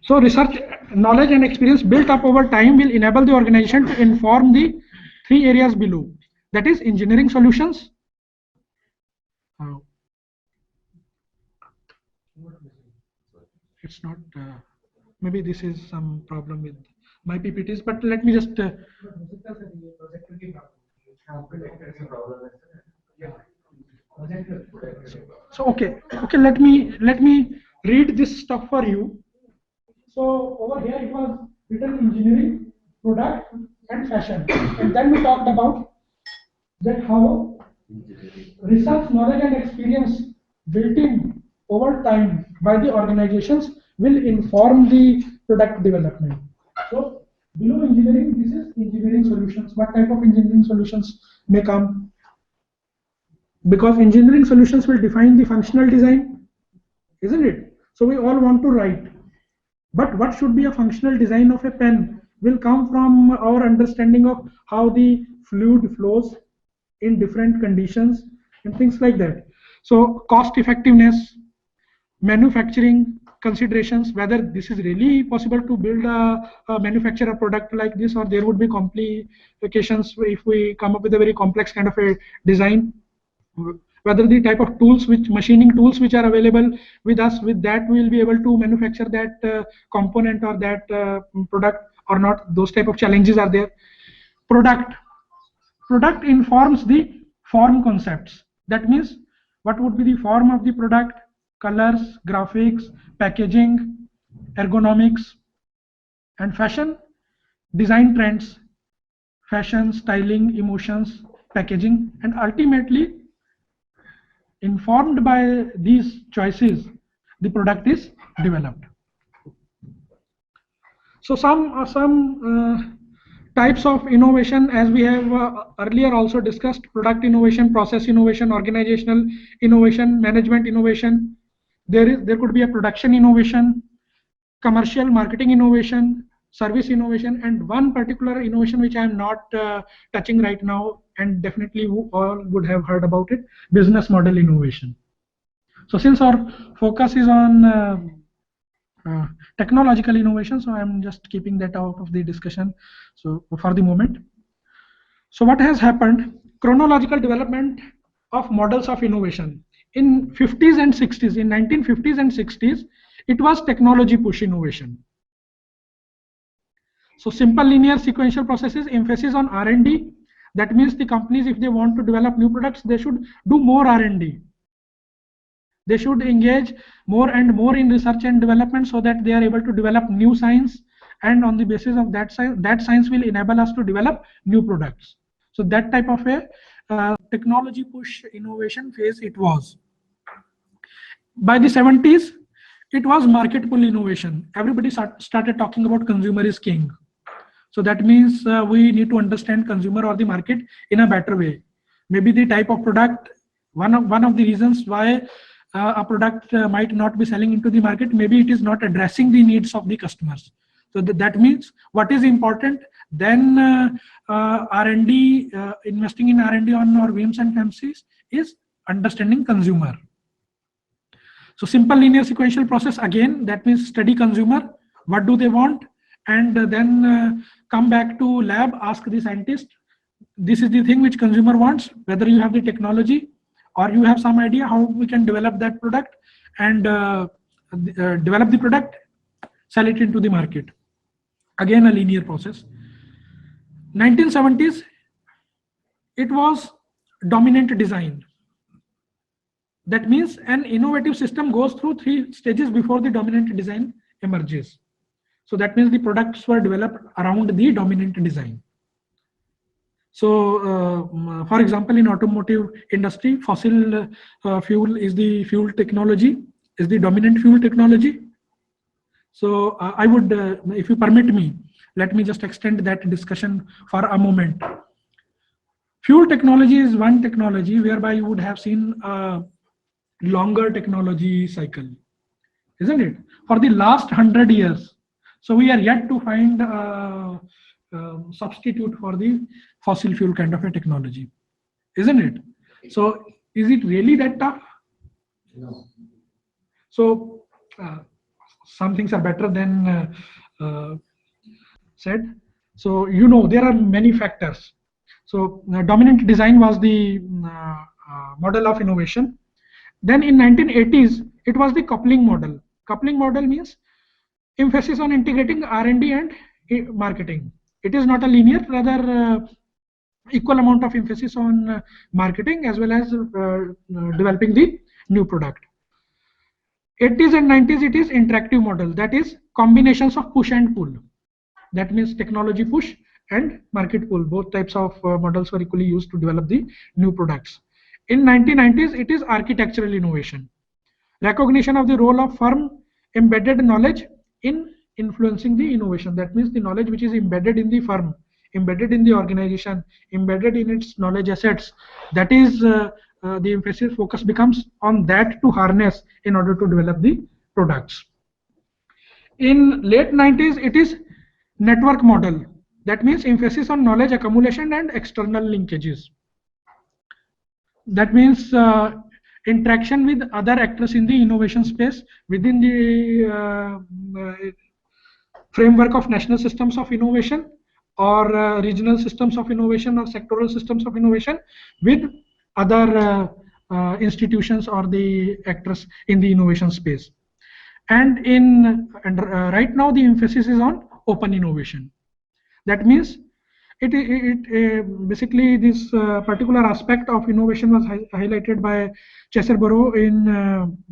so research, knowledge and experience built up over time will enable the organization to inform the three areas below. That is engineering solutions. It's not, maybe this is some problem with my PPTs, but let me just. So okay, let me read this stuff for you. So over here it was written engineering, product, and fashion, and then we talked about that how research, knowledge, and experience built in over time by the organizations will inform the product development. So below engineering, this is engineering solutions. What type of engineering solutions may come? Because engineering solutions will define the functional design, isn't it? So we all want to write, but what should be a functional design of a pen will come from our understanding of how the fluid flows in different conditions and things like that. So cost effectiveness, manufacturing considerations, whether this is really possible to build a manufacture a product like this, or there would be complications if we come up with a very complex kind of a design. Whether the type of tools, which machining tools which are available with us, with that we will be able to manufacture that component or that product or not. Those type of challenges are there. Product informs the form concepts. That means what would be the form of the product, colors, graphics, packaging, ergonomics, and fashion, design trends, fashion, styling, emotions, packaging, and ultimately informed by these choices, the product is developed. So some types of innovation, as we have earlier also discussed: product innovation, process innovation, organizational innovation, management innovation. There could be a production innovation, commercial marketing innovation, service innovation, and one particular innovation which I am not touching right now, and definitely you all would have heard about it: business model innovation. So since our focus is on technological innovation, so I am just keeping that out of the discussion so for the moment. So what has happened? Chronological development of models of innovation. in 50s and 60s, in 1950s and 60s, it was technology push innovation. So simple linear sequential processes, emphasis on R&D. That means the companies, if they want to develop new products, they should do more R&D. They should engage more and more in research and development so that they are able to develop new science, and on the basis of that science will enable us to develop new products. So that type of a technology push innovation phase it was. By the 70s, it was market pull innovation. Everybody started talking about consumer is king. So that means we need to understand consumer or the market in a better way. Maybe the type of product, one of the reasons why a product might not be selling into the market, maybe it is not addressing the needs of the customers. So that means what is important, then R&D, investing in R&D on our WIMS and FEMCs is understanding consumer. So simple linear sequential process, again, that means study consumer, what do they want, and then come back to lab, ask the scientist, this is the thing which consumer wants, whether you have the technology or you have some idea how we can develop that product, and develop the product, sell it into the market. Again, a linear process. 1970s, it was dominant design. That means an innovative system goes through 3 stages before the dominant design emerges. So that means the products were developed around the dominant design. So for example, in automotive industry, fossil fuel is the fuel technology, is the dominant fuel technology. So I would, if you permit me, let me just extend that discussion for a moment. Fuel technology is one technology whereby you would have seen a longer technology cycle, isn't it? For the last 100 years. So we are yet to find a substitute for the fossil fuel kind of a technology, isn't it? So is it really that tough? No. So some things are better than said. So there are many factors. So dominant design was the model of innovation. Then in 1980s, it was the coupling model. Coupling model means emphasis on integrating R&D and marketing. It is not a linear, rather equal amount of emphasis on marketing as well as developing the new product. 80s and 90s, it is interactive model. That is combinations of push and pull. That means technology push and market pull. Both types of models were equally used to develop the new products. In 1990s, it is architectural innovation. Recognition of the role of firm embedded knowledge in influencing the innovation. That means the knowledge which is embedded in the firm, embedded in the organization, embedded in its knowledge assets. That is the emphasis, focus becomes on that to harness in order to develop the products. In late 90s, it is network model. That means emphasis on knowledge accumulation and external linkages. That means interaction with other actors in the innovation space within the framework of national systems of innovation, or regional systems of innovation, or sectoral systems of innovation, with other institutions or the actors in the innovation space. And right now the emphasis is on open innovation. That means basically this particular aspect of innovation was highlighted by Chesser-Burrow in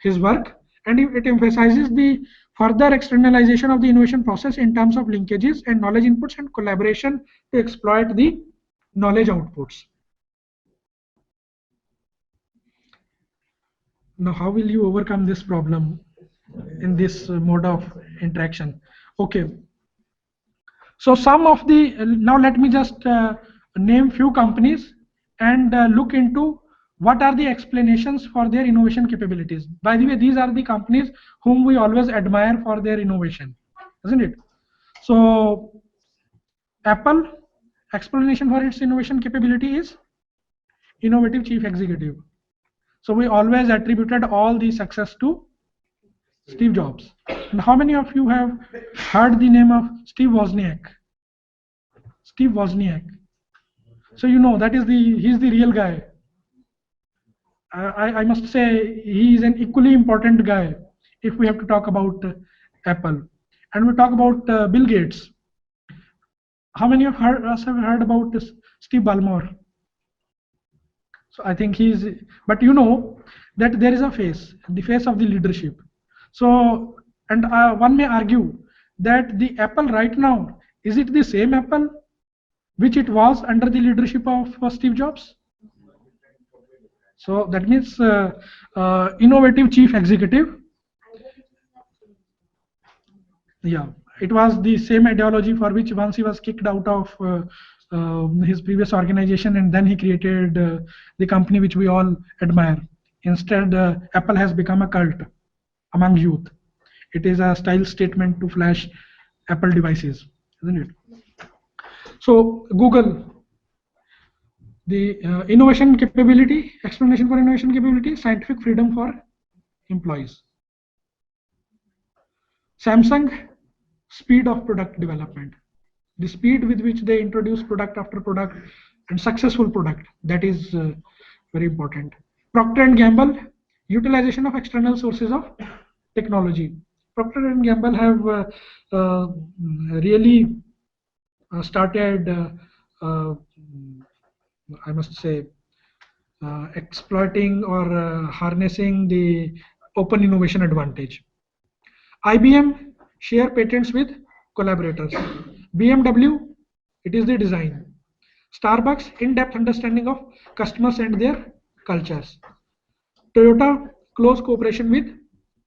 his work, and it emphasizes the further externalization of the innovation process in terms of linkages and knowledge inputs and collaboration to exploit the knowledge outputs. Now, how will you overcome this problem in this mode of interaction? Okay. So some of the, now let me just name few companies and look into what are the explanations for their innovation capabilities. By the way, these are the companies whom we always admire for their innovation, isn't it? So Apple, explanation for its innovation capability is innovative chief executive. So we always attributed all the success to Steve Jobs. And how many of you have heard the name of Steve Wozniak? Steve Wozniak. So that is he's the real guy. I must say he is an equally important guy if we have to talk about Apple. And we talk about Bill Gates. How many of us have heard about this Steve Ballmer? So I think he's, but you know that there is a face, the face of the leadership. So, and one may argue that the Apple right now, is it the same Apple which it was under the leadership of Steve Jobs? So that means innovative chief executive. Yeah, it was the same ideology for which once he was kicked out of his previous organization, and then he created the company which we all admire. Instead, Apple has become a cult among youth. It is a style statement to flash Apple devices, isn't it? So Google, the innovation capability, explanation for innovation capability, scientific freedom for employees. Samsung, speed of product development, the speed with which they introduce product after product and successful product, that is very important. Procter & Gamble, utilization of external sources of technology. Procter & Gamble have really started I must say exploiting or harnessing the open innovation advantage. IBM, share patents with collaborators. BMW, it is the design. Starbucks, in-depth understanding of customers and their cultures. Toyota, close cooperation with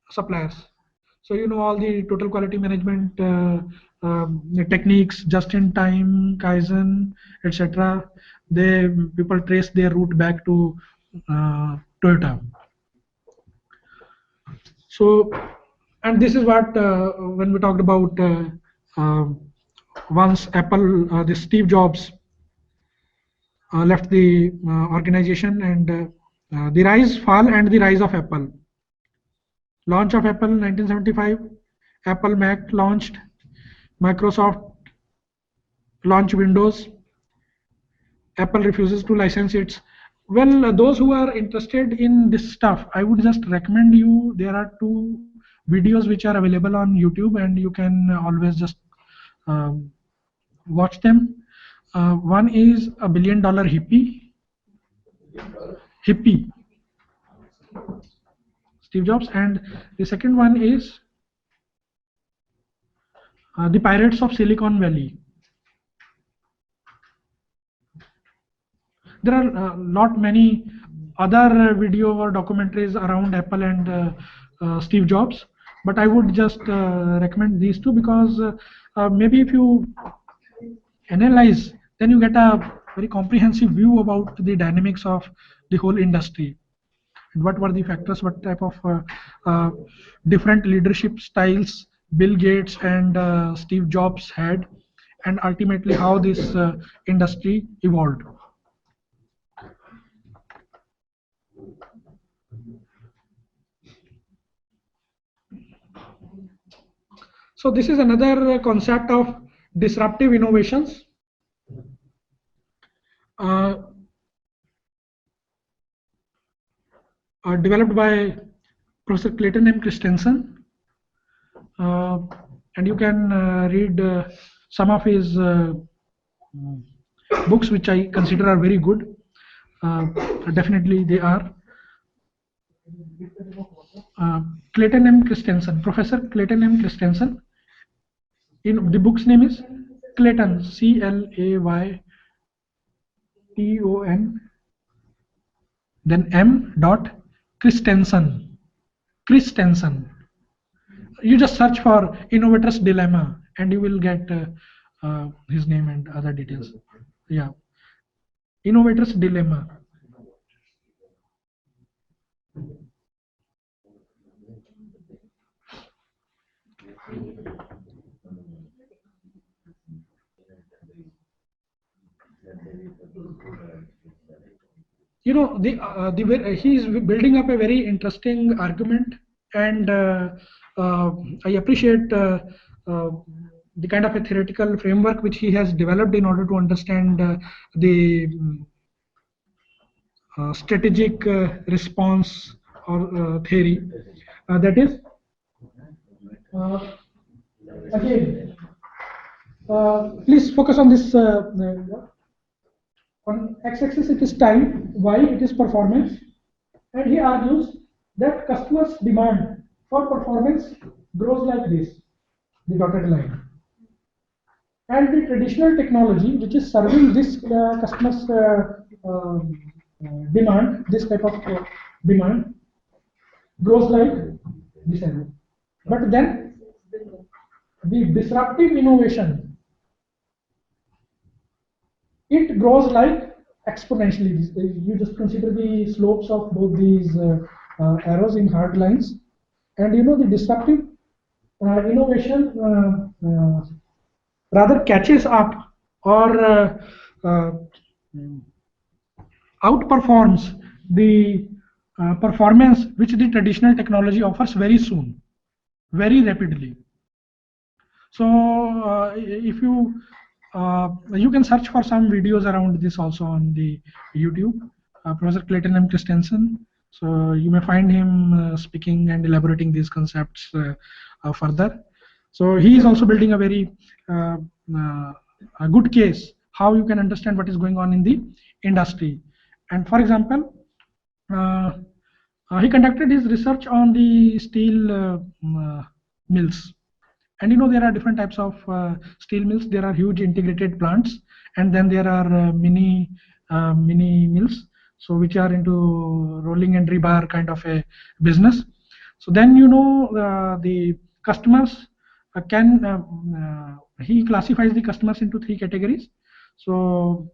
suppliers. So you know all the total quality management techniques, just-in-time, Kaizen, etc. They people trace their route back to Toyota. So, and this is what when we talked about once Apple, the Steve Jobs left the organization, and the rise, fall, and the rise of Apple. Launch of Apple 1975, Apple Mac launched, Microsoft launched Windows, Apple refuses to license its. Well, those who are interested in this stuff, I would just recommend you, there are two videos which are available on YouTube, and you can always just watch them. One is $1 billion hippie, Steve Jobs, and the second one is the Pirates of Silicon Valley. There are not many other video or documentaries around Apple and Steve Jobs, but I would just recommend these two because maybe if you analyze, then you get a very comprehensive view about the dynamics of the whole industry. And what were the factors, what type of different leadership styles Bill Gates and Steve Jobs had, and ultimately how this industry evolved. So this is another concept of disruptive innovations. Developed by Professor Clayton M. Christensen, and you can read some of his books, which I consider are very good. Definitely they are. Clayton M. Christensen, Professor Clayton M. Christensen. In the book's name is Clayton, C-L-A-Y-T-O-N, then M. Christensen. Christensen. You just search for Innovator's Dilemma, and you will get his name and other details. Yeah, Innovator's Dilemma. You know, he is building up a very interesting argument, and I appreciate the kind of a theoretical framework which he has developed in order to understand the strategic response or theory. That is, again, please focus on this. On x-axis it is time, y it is performance, and he argues that customers' demand for performance grows like this, the dotted line. And the traditional technology which is serving this customers' demand, this type of demand, grows like this arrow. But then the disruptive innovation, it grows like exponentially. You just consider the slopes of both these arrows in hard lines, and you know the disruptive innovation rather catches up or outperforms the performance which the traditional technology offers very soon, very rapidly. So if you can search for some videos around this also on the YouTube, Professor Clayton M. Christensen. So you may find him speaking and elaborating these concepts further. So he is also building a very a good case how you can understand what is going on in the industry. And for example, he conducted his research on the steel mills. And you know there are different types of steel mills. There are huge integrated plants, and then there are mini mills, so which are into rolling and rebar kind of a business. So then you know the customers he classifies the customers into 3 categories. So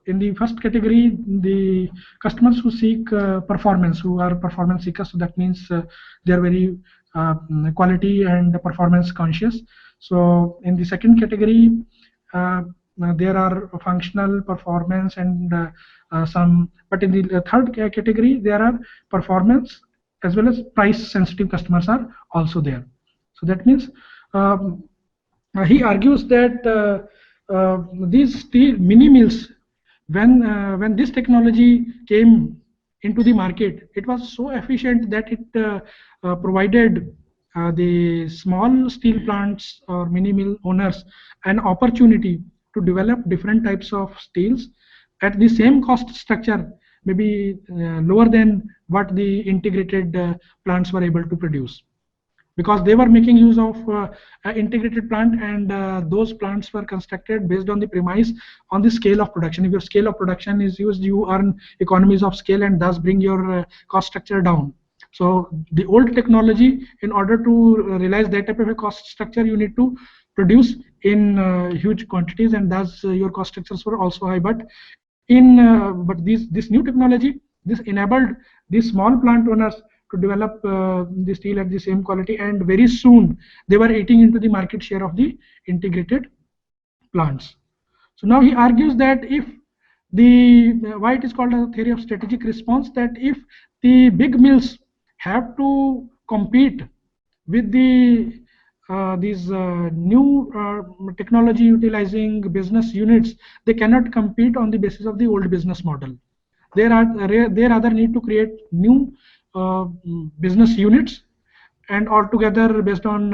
in the first category, the customers who seek performance, who are performance seekers. So that means they are very quality and performance conscious. So in the second category, there are functional performance and some, but in the third category, there are performance as well as price sensitive customers are also there. So that means he argues that these steel mini mills, when this technology came into the market, it was so efficient that it provided the small steel plants or mini mill owners an opportunity to develop different types of steels at the same cost structure, maybe lower than what the integrated plants were able to produce, because they were making use of an integrated plant, and those plants were constructed based on the premise on the scale of production. If your scale of production is used, you earn economies of scale and thus bring your cost structure down. So the old technology, in order to realize that type of a cost structure, you need to produce in huge quantities, and thus your cost structures were also high. But this new technology, this enabled these small plant owners to develop the steel at the same quality, and very soon they were eating into the market share of the integrated plants. So now he argues that if why it is called a theory of strategic response, that if the big mills have to compete with these new technology utilizing business units, they cannot compete on the basis of the old business model. They rather need to create new business units, and altogether based on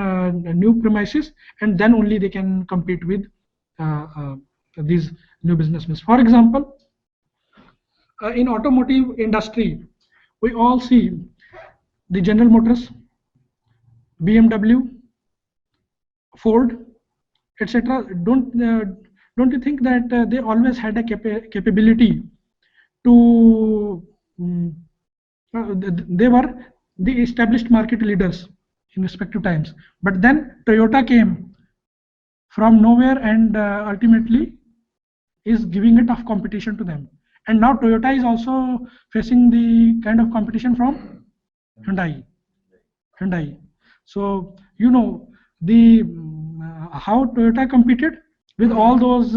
new premises, and then only they can compete with these new businesses. For example, in automotive industry, we all see the General Motors, BMW, Ford, etc. Don't you think that they always had a capability to they were the established market leaders in respective times, but then Toyota came from nowhere and ultimately is giving a tough competition to them. And now Toyota is also facing the kind of competition from Hyundai. So you know the how Toyota competed with all those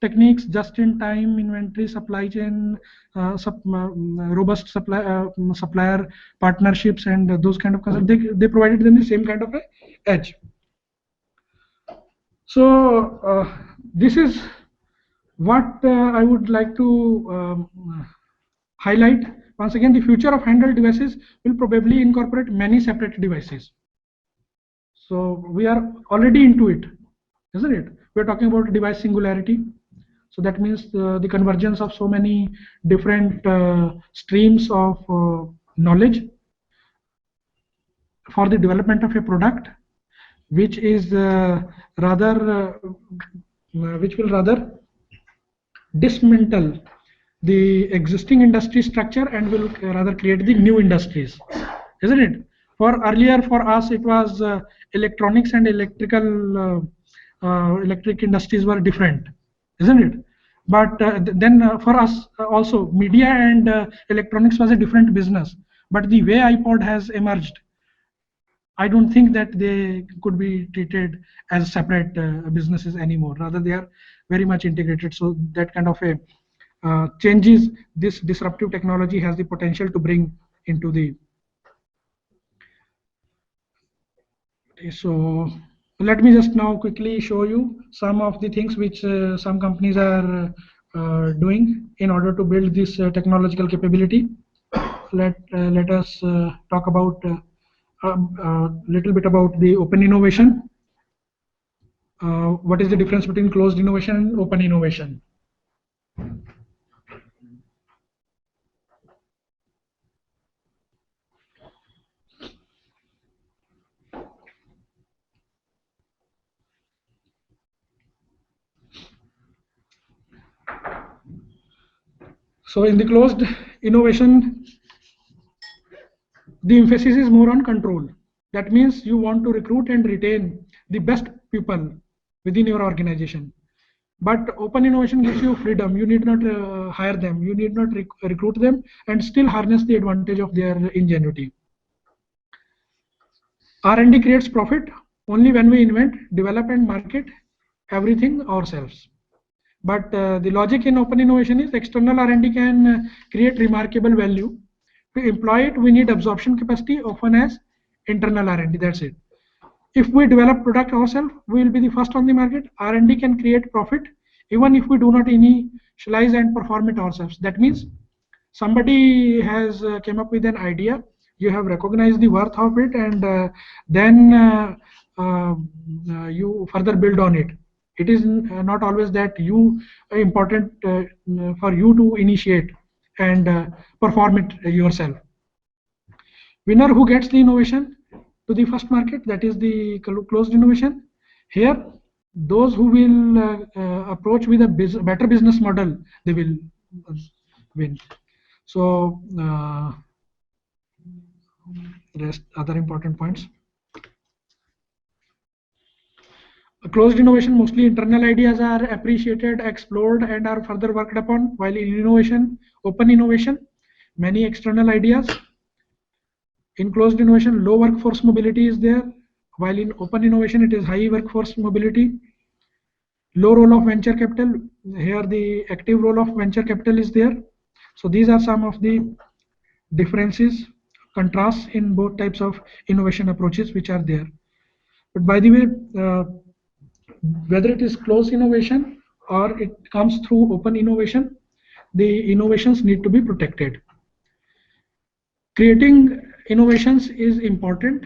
techniques, just-in-time inventory, supply chain, robust supplier partnerships, and those kind of concepts. They provided them the same kind of a edge. So this is What I would like to highlight once again, the future of handheld devices will probably incorporate many separate devices. So we are already into it, isn't it? We're talking about device singularity. So that means the convergence of so many different streams of knowledge for the development of a product, which is which will rather dismantle the existing industry structure and will rather create the new industries, isn't it? For earlier, for us, it was electronics and electric industries were different, isn't it? But then for us also, media and electronics was a different business. But the way iPod has emerged, I don't think that they could be treated as separate businesses anymore. Rather, they are very much integrated. So that kind of a changes this disruptive technology has the potential to bring into the. So let me just now quickly show you some of the things which some companies are doing in order to build this technological capability. Let us talk about little bit about the open innovation. What is the difference between closed innovation and open innovation? So in the closed innovation, the emphasis is more on control. That means you want to recruit and retain the best people within your organization. But open innovation gives you freedom. You need not hire them. You need not recruit them and still harness the advantage of their ingenuity. R&D creates profit only when we invent, develop and market everything ourselves. But the logic in open innovation is external R&D can create remarkable value. To employ it, we need absorption capacity, often as internal R&D. That's it. If we develop product ourselves, we will be the first on the market. R&D can create profit even if we do not initialize and perform it ourselves. That means somebody has came up with an idea, you have recognized the worth of it, and then you further build on it. It is not always that you important for you to initiate and perform it yourself. Winner who gets the innovation to the first market, that is the closed innovation. Here, those who will approach with a better business model, they will win. So rest other important points. Closed innovation, mostly internal ideas are appreciated, explored and are further worked upon, while in innovation, open innovation, many external ideas. In closed innovation, low workforce mobility is there, while in open innovation it is high workforce mobility. Low role of venture capital, here the active role of venture capital is there. So these are some of the differences, contrasts in both types of innovation approaches which are there. But by the way, whether it is closed innovation or it comes through open innovation, the innovations need to be protected. Creating innovations is important.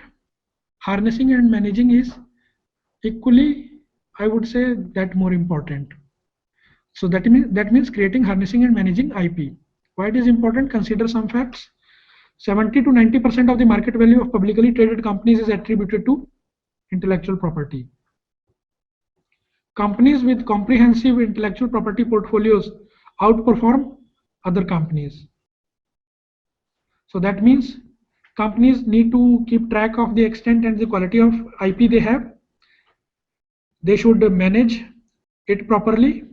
Harnessing and managing is equally, I would say, that more important. So that means creating, harnessing and managing IP. Why it is important? Consider some facts. 70 to 90% of the market value of publicly traded companies is attributed to intellectual property. Companies with comprehensive intellectual property portfolios outperform other companies. So that means companies need to keep track of the extent and the quality of IP they have. They should manage it properly.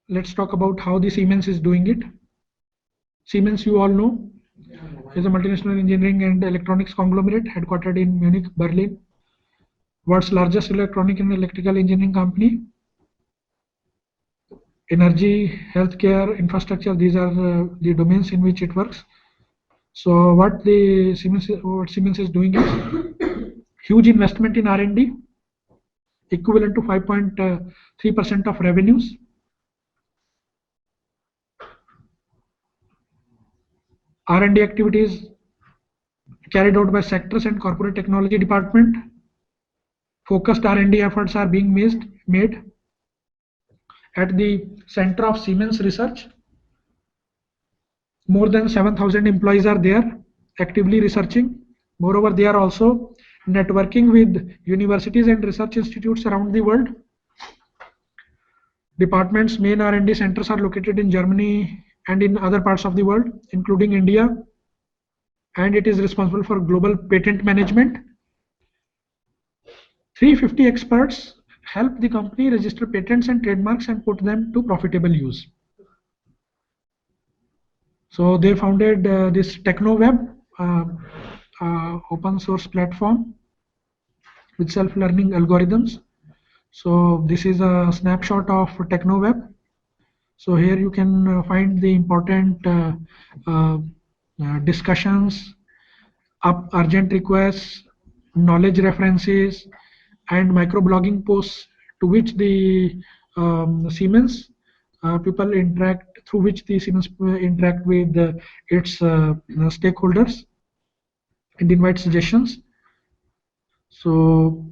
Let's talk about how the Siemens is doing it. Siemens, you all know, is a multinational engineering and electronics conglomerate headquartered in Munich, Berlin. World's largest electronic and electrical engineering company. Energy, healthcare, infrastructure, these are the domains in which it works. So what Siemens is doing is, huge investment in R&D, equivalent to 5.3% of revenues. R&D activities carried out by sectors and corporate technology department. Focused R&D efforts are being made at the center of Siemens Research. More than 7,000 employees are there actively researching. Moreover, they are also networking with universities and research institutes around the world. Department's main R&D centers are located in Germany and in other parts of the world, including India, and it is responsible for global patent management. 350 experts help the company register patents and trademarks and put them to profitable use. So they founded this TechnoWeb, open source platform with self-learning algorithms. So this is a snapshot of TechnoWeb. So here you can find the important discussions, urgent requests, knowledge references, and microblogging posts to which the Siemens people interact, through which the Siemens interact with its stakeholders and invite suggestions. So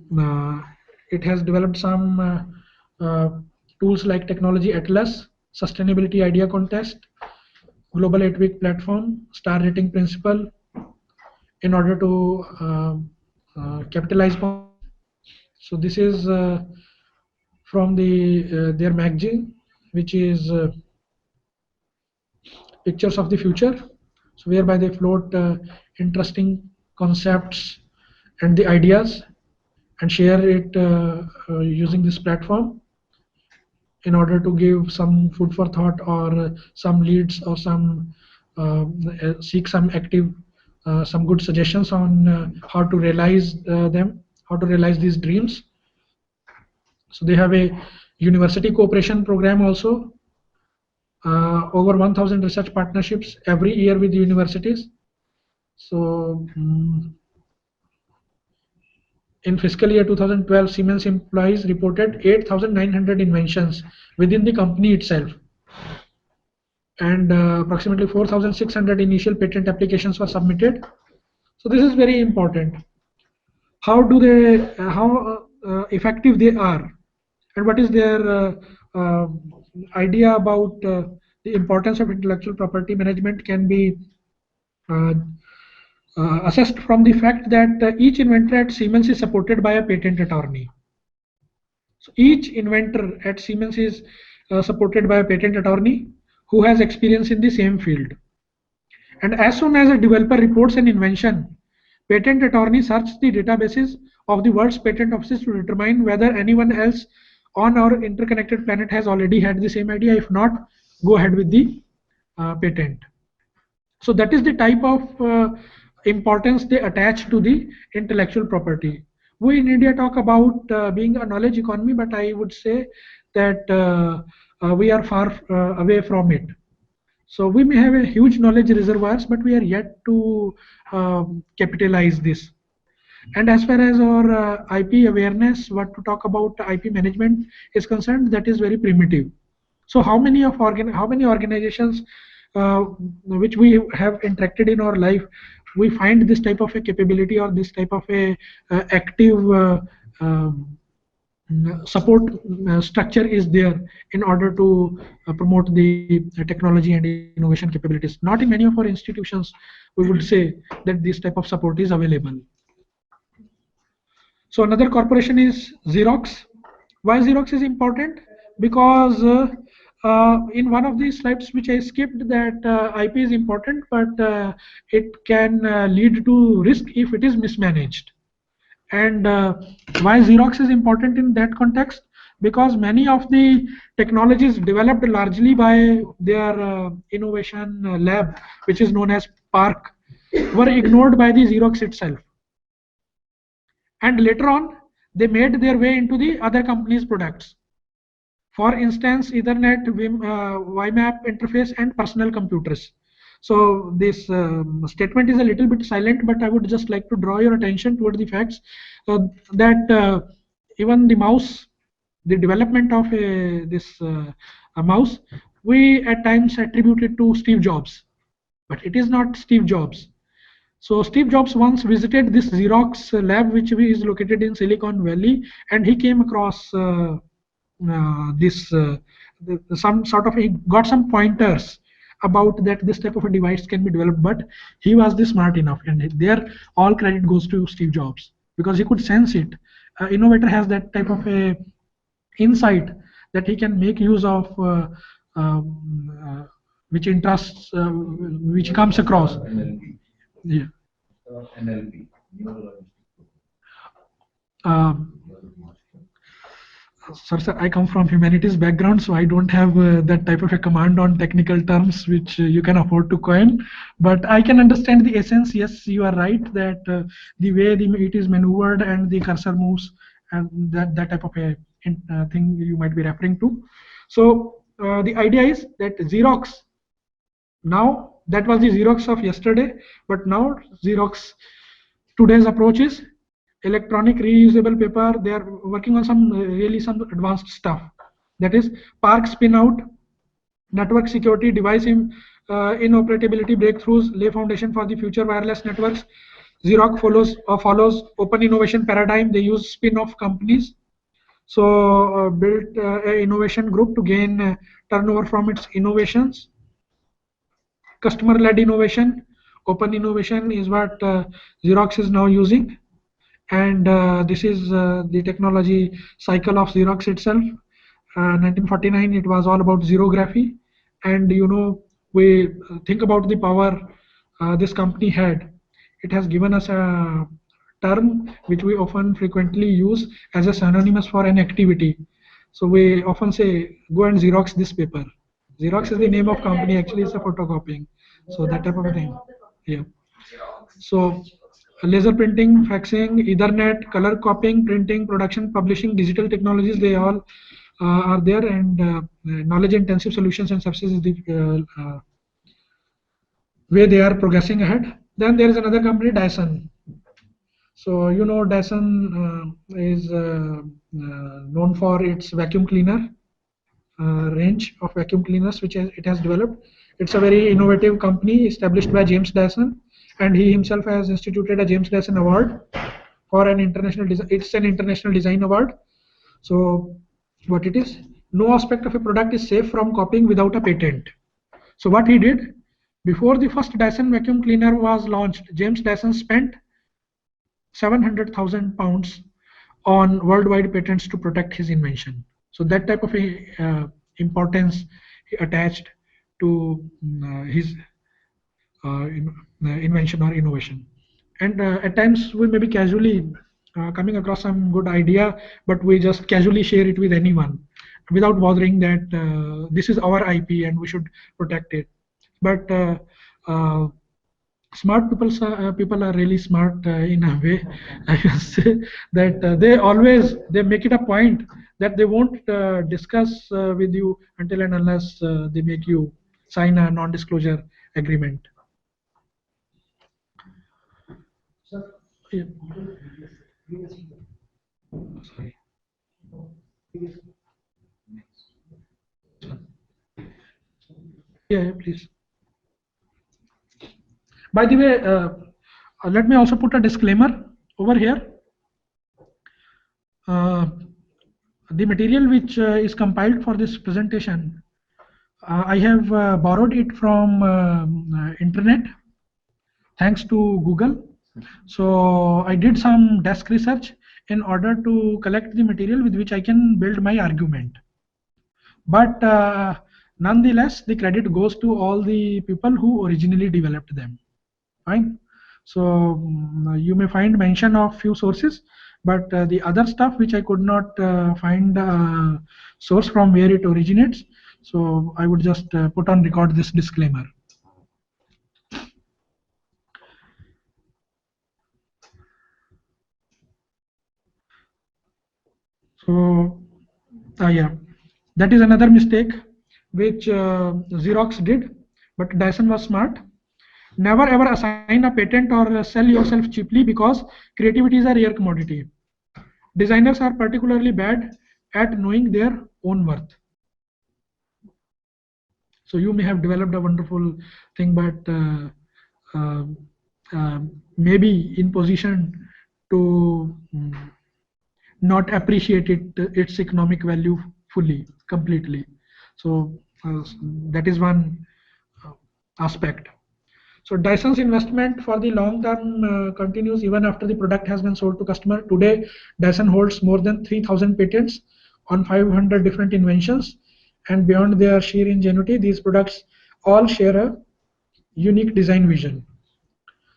it has developed some tools like Technology Atlas, Sustainability Idea Contest, Global 8-Week Platform, Star Rating Principle, in order to capitalize on. So this is from their magazine, which is Pictures of the Future. So whereby they float interesting concepts and the ideas and share it using this platform in order to give some food for thought or some leads or some seek some active some good suggestions on how to realize how to realize these dreams. So they have a university cooperation program also, over 1,000 research partnerships every year with universities. So in fiscal year 2012, Siemens employees reported 8,900 inventions within the company itself, and approximately 4,600 initial patent applications were submitted. So this is very important. How do they, how effective they are, and what is their idea about the importance of intellectual property management can be assessed from the fact that each inventor at Siemens is supported by a patent attorney. So each inventor at Siemens is supported by a patent attorney who has experience in the same field. And as soon as a developer reports an invention, patent attorney searches the databases of the world's patent offices to determine whether anyone else on our interconnected planet has already had the same idea. If not, go ahead with the patent. So that is the type of importance they attach to the intellectual property. We in India talk about being a knowledge economy, but I would say that we are far away from it. So we may have a huge knowledge reservoirs, but we are yet to capitalize this. And as far as our IP awareness, what to talk about IP management is concerned, that is very primitive. So how many organizations which we have interacted in our life, we find this type of a capability or this type of a active support structure is there in order to promote the technology and innovation capabilities. Not in many of our institutions we would say that this type of support is available. So another corporation is Xerox. Why Xerox is important? Because in one of these slides which I skipped, that IP is important, but it can lead to risk if it is mismanaged. And why Xerox is important in that context? Because many of the technologies developed largely by their innovation lab, which is known as PARC, were ignored by the Xerox itself. And later on, they made their way into the other companies' products. For instance, Ethernet, WiMAP interface, and personal computers. So this statement is a little bit silent, but I would just like to draw your attention toward the facts that even the mouse, the development of a mouse, we at times attribute it to Steve Jobs, but it is not Steve Jobs. So Steve Jobs once visited this Xerox lab, which is located in Silicon Valley, and he came across some sort of, he got some pointers about that this type of a device can be developed, but he was the smart enough, and there all credit goes to Steve Jobs because he could sense it. Innovator has that type of a insight that he can make use of which interests which comes across. Yeah. NLP. Sir, I come from humanities background, so I don't have that type of a command on technical terms which you can afford to coin. But I can understand the essence. Yes, you are right that the way it is maneuvered and the cursor moves, and that type of a thing you might be referring to. So the idea is that Xerox, now that was the Xerox of yesterday, but now Xerox today's approach is electronic reusable paper. They are working on some really some advanced stuff, that is Park spin out, network security, device inoperability breakthroughs, lay foundation for the future wireless networks. Xerox follows open innovation paradigm. They use spin-off companies, so built a innovation group to gain turnover from its innovations. Customer-led innovation, open innovation is what Xerox is now using, and this is the technology cycle of Xerox itself. 1949, it was all about xerography, and we think about the power this company had. It has given us a term which we often frequently use as a synonymous for an activity. So we often say, go and Xerox this paper. Xerox is the name of company, actually it's a photocopying. So that type of a thing. Yeah. So laser printing, faxing, Ethernet, color copying, printing, production, publishing, digital technologies, they all are there, and knowledge intensive solutions and services is the way they are progressing ahead. Then there is another company, Dyson. So Dyson is known for its vacuum cleaner range of vacuum cleaners which it has developed. It's a very innovative company established by James Dyson, and he himself has instituted a James Dyson Award for an international design. It's an international design award. So what it is, no aspect of a product is safe from copying without a patent. So what he did, before the first Dyson vacuum cleaner was launched, James Dyson spent 700,000 pounds on worldwide patents to protect his invention. So that type of a importance he attached to his invention or innovation. And at times we may be casually coming across some good idea, but we just casually share it with anyone without bothering that this is our IP and we should protect it. But smart people are really smart in a way. I can say that they make it a point that they won't discuss with you until and unless they make you sign a non-disclosure agreement. Yeah. Sorry. Yeah, please. By the way, let me also put a disclaimer over here. The material which is compiled for this presentation, I have borrowed it from internet, thanks to Google. So I did some desk research in order to collect the material with which I can build my argument. But nonetheless, the credit goes to all the people who originally developed them. Fine. So you may find mention of few sources, but the other stuff which I could not find source from where it originates, so I would just put on record this disclaimer. So yeah, that is another mistake which Xerox did, but Dyson was smart. Never ever assign a patent or sell yourself cheaply, because creativity is a rare commodity. Designers are particularly bad at knowing their own worth. So you may have developed a wonderful thing, but maybe in position to not appreciate its economic value fully, completely. So that is one aspect. So Dyson's investment for the long term continues even after the product has been sold to customer. Today, Dyson holds more than 3,000 patents on 500 different inventions, and beyond their sheer ingenuity, these products all share a unique design vision.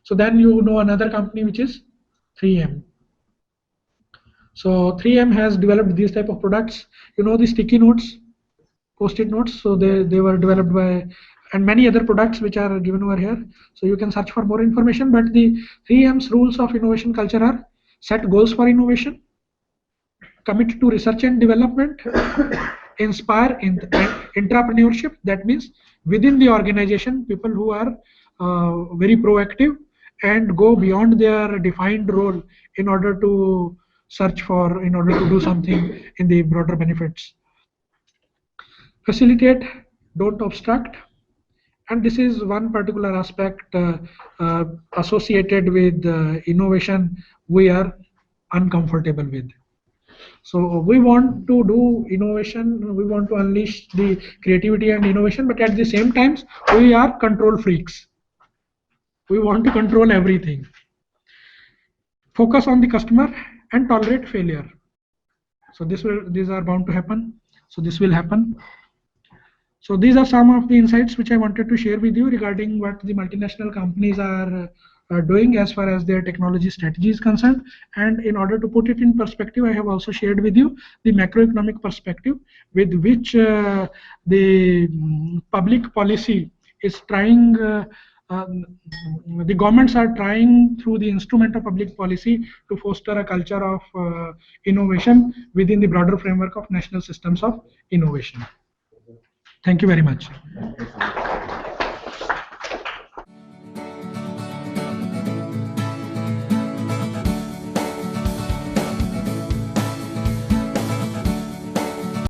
So then you know another company which is 3M. So 3M has developed these type of products. You know the sticky notes, post-it notes. So they were developed by, and many other products which are given over here. So you can search for more information. But the 3M's rules of innovation culture are: set goals for innovation, commit to research and development, inspire entrepreneurship. That means within the organization, people who are very proactive and go beyond their defined role in order to search for, in order to do something in the broader benefits. Facilitate, don't obstruct. And this is one particular aspect associated with innovation we are uncomfortable with. So we want to do innovation, we want to unleash the creativity and innovation, but at the same time, we are control freaks. We want to control everything. Focus on the customer and tolerate failure. So these are bound to happen. So this will happen. So these are some of the insights which I wanted to share with you regarding what the multinational companies are doing as far as their technology strategy is concerned. And in order to put it in perspective, I have also shared with you the macroeconomic perspective with which the public policy is trying, the governments are trying through the instrument of public policy to foster a culture of innovation within the broader framework of national systems of innovation. Thank you very much.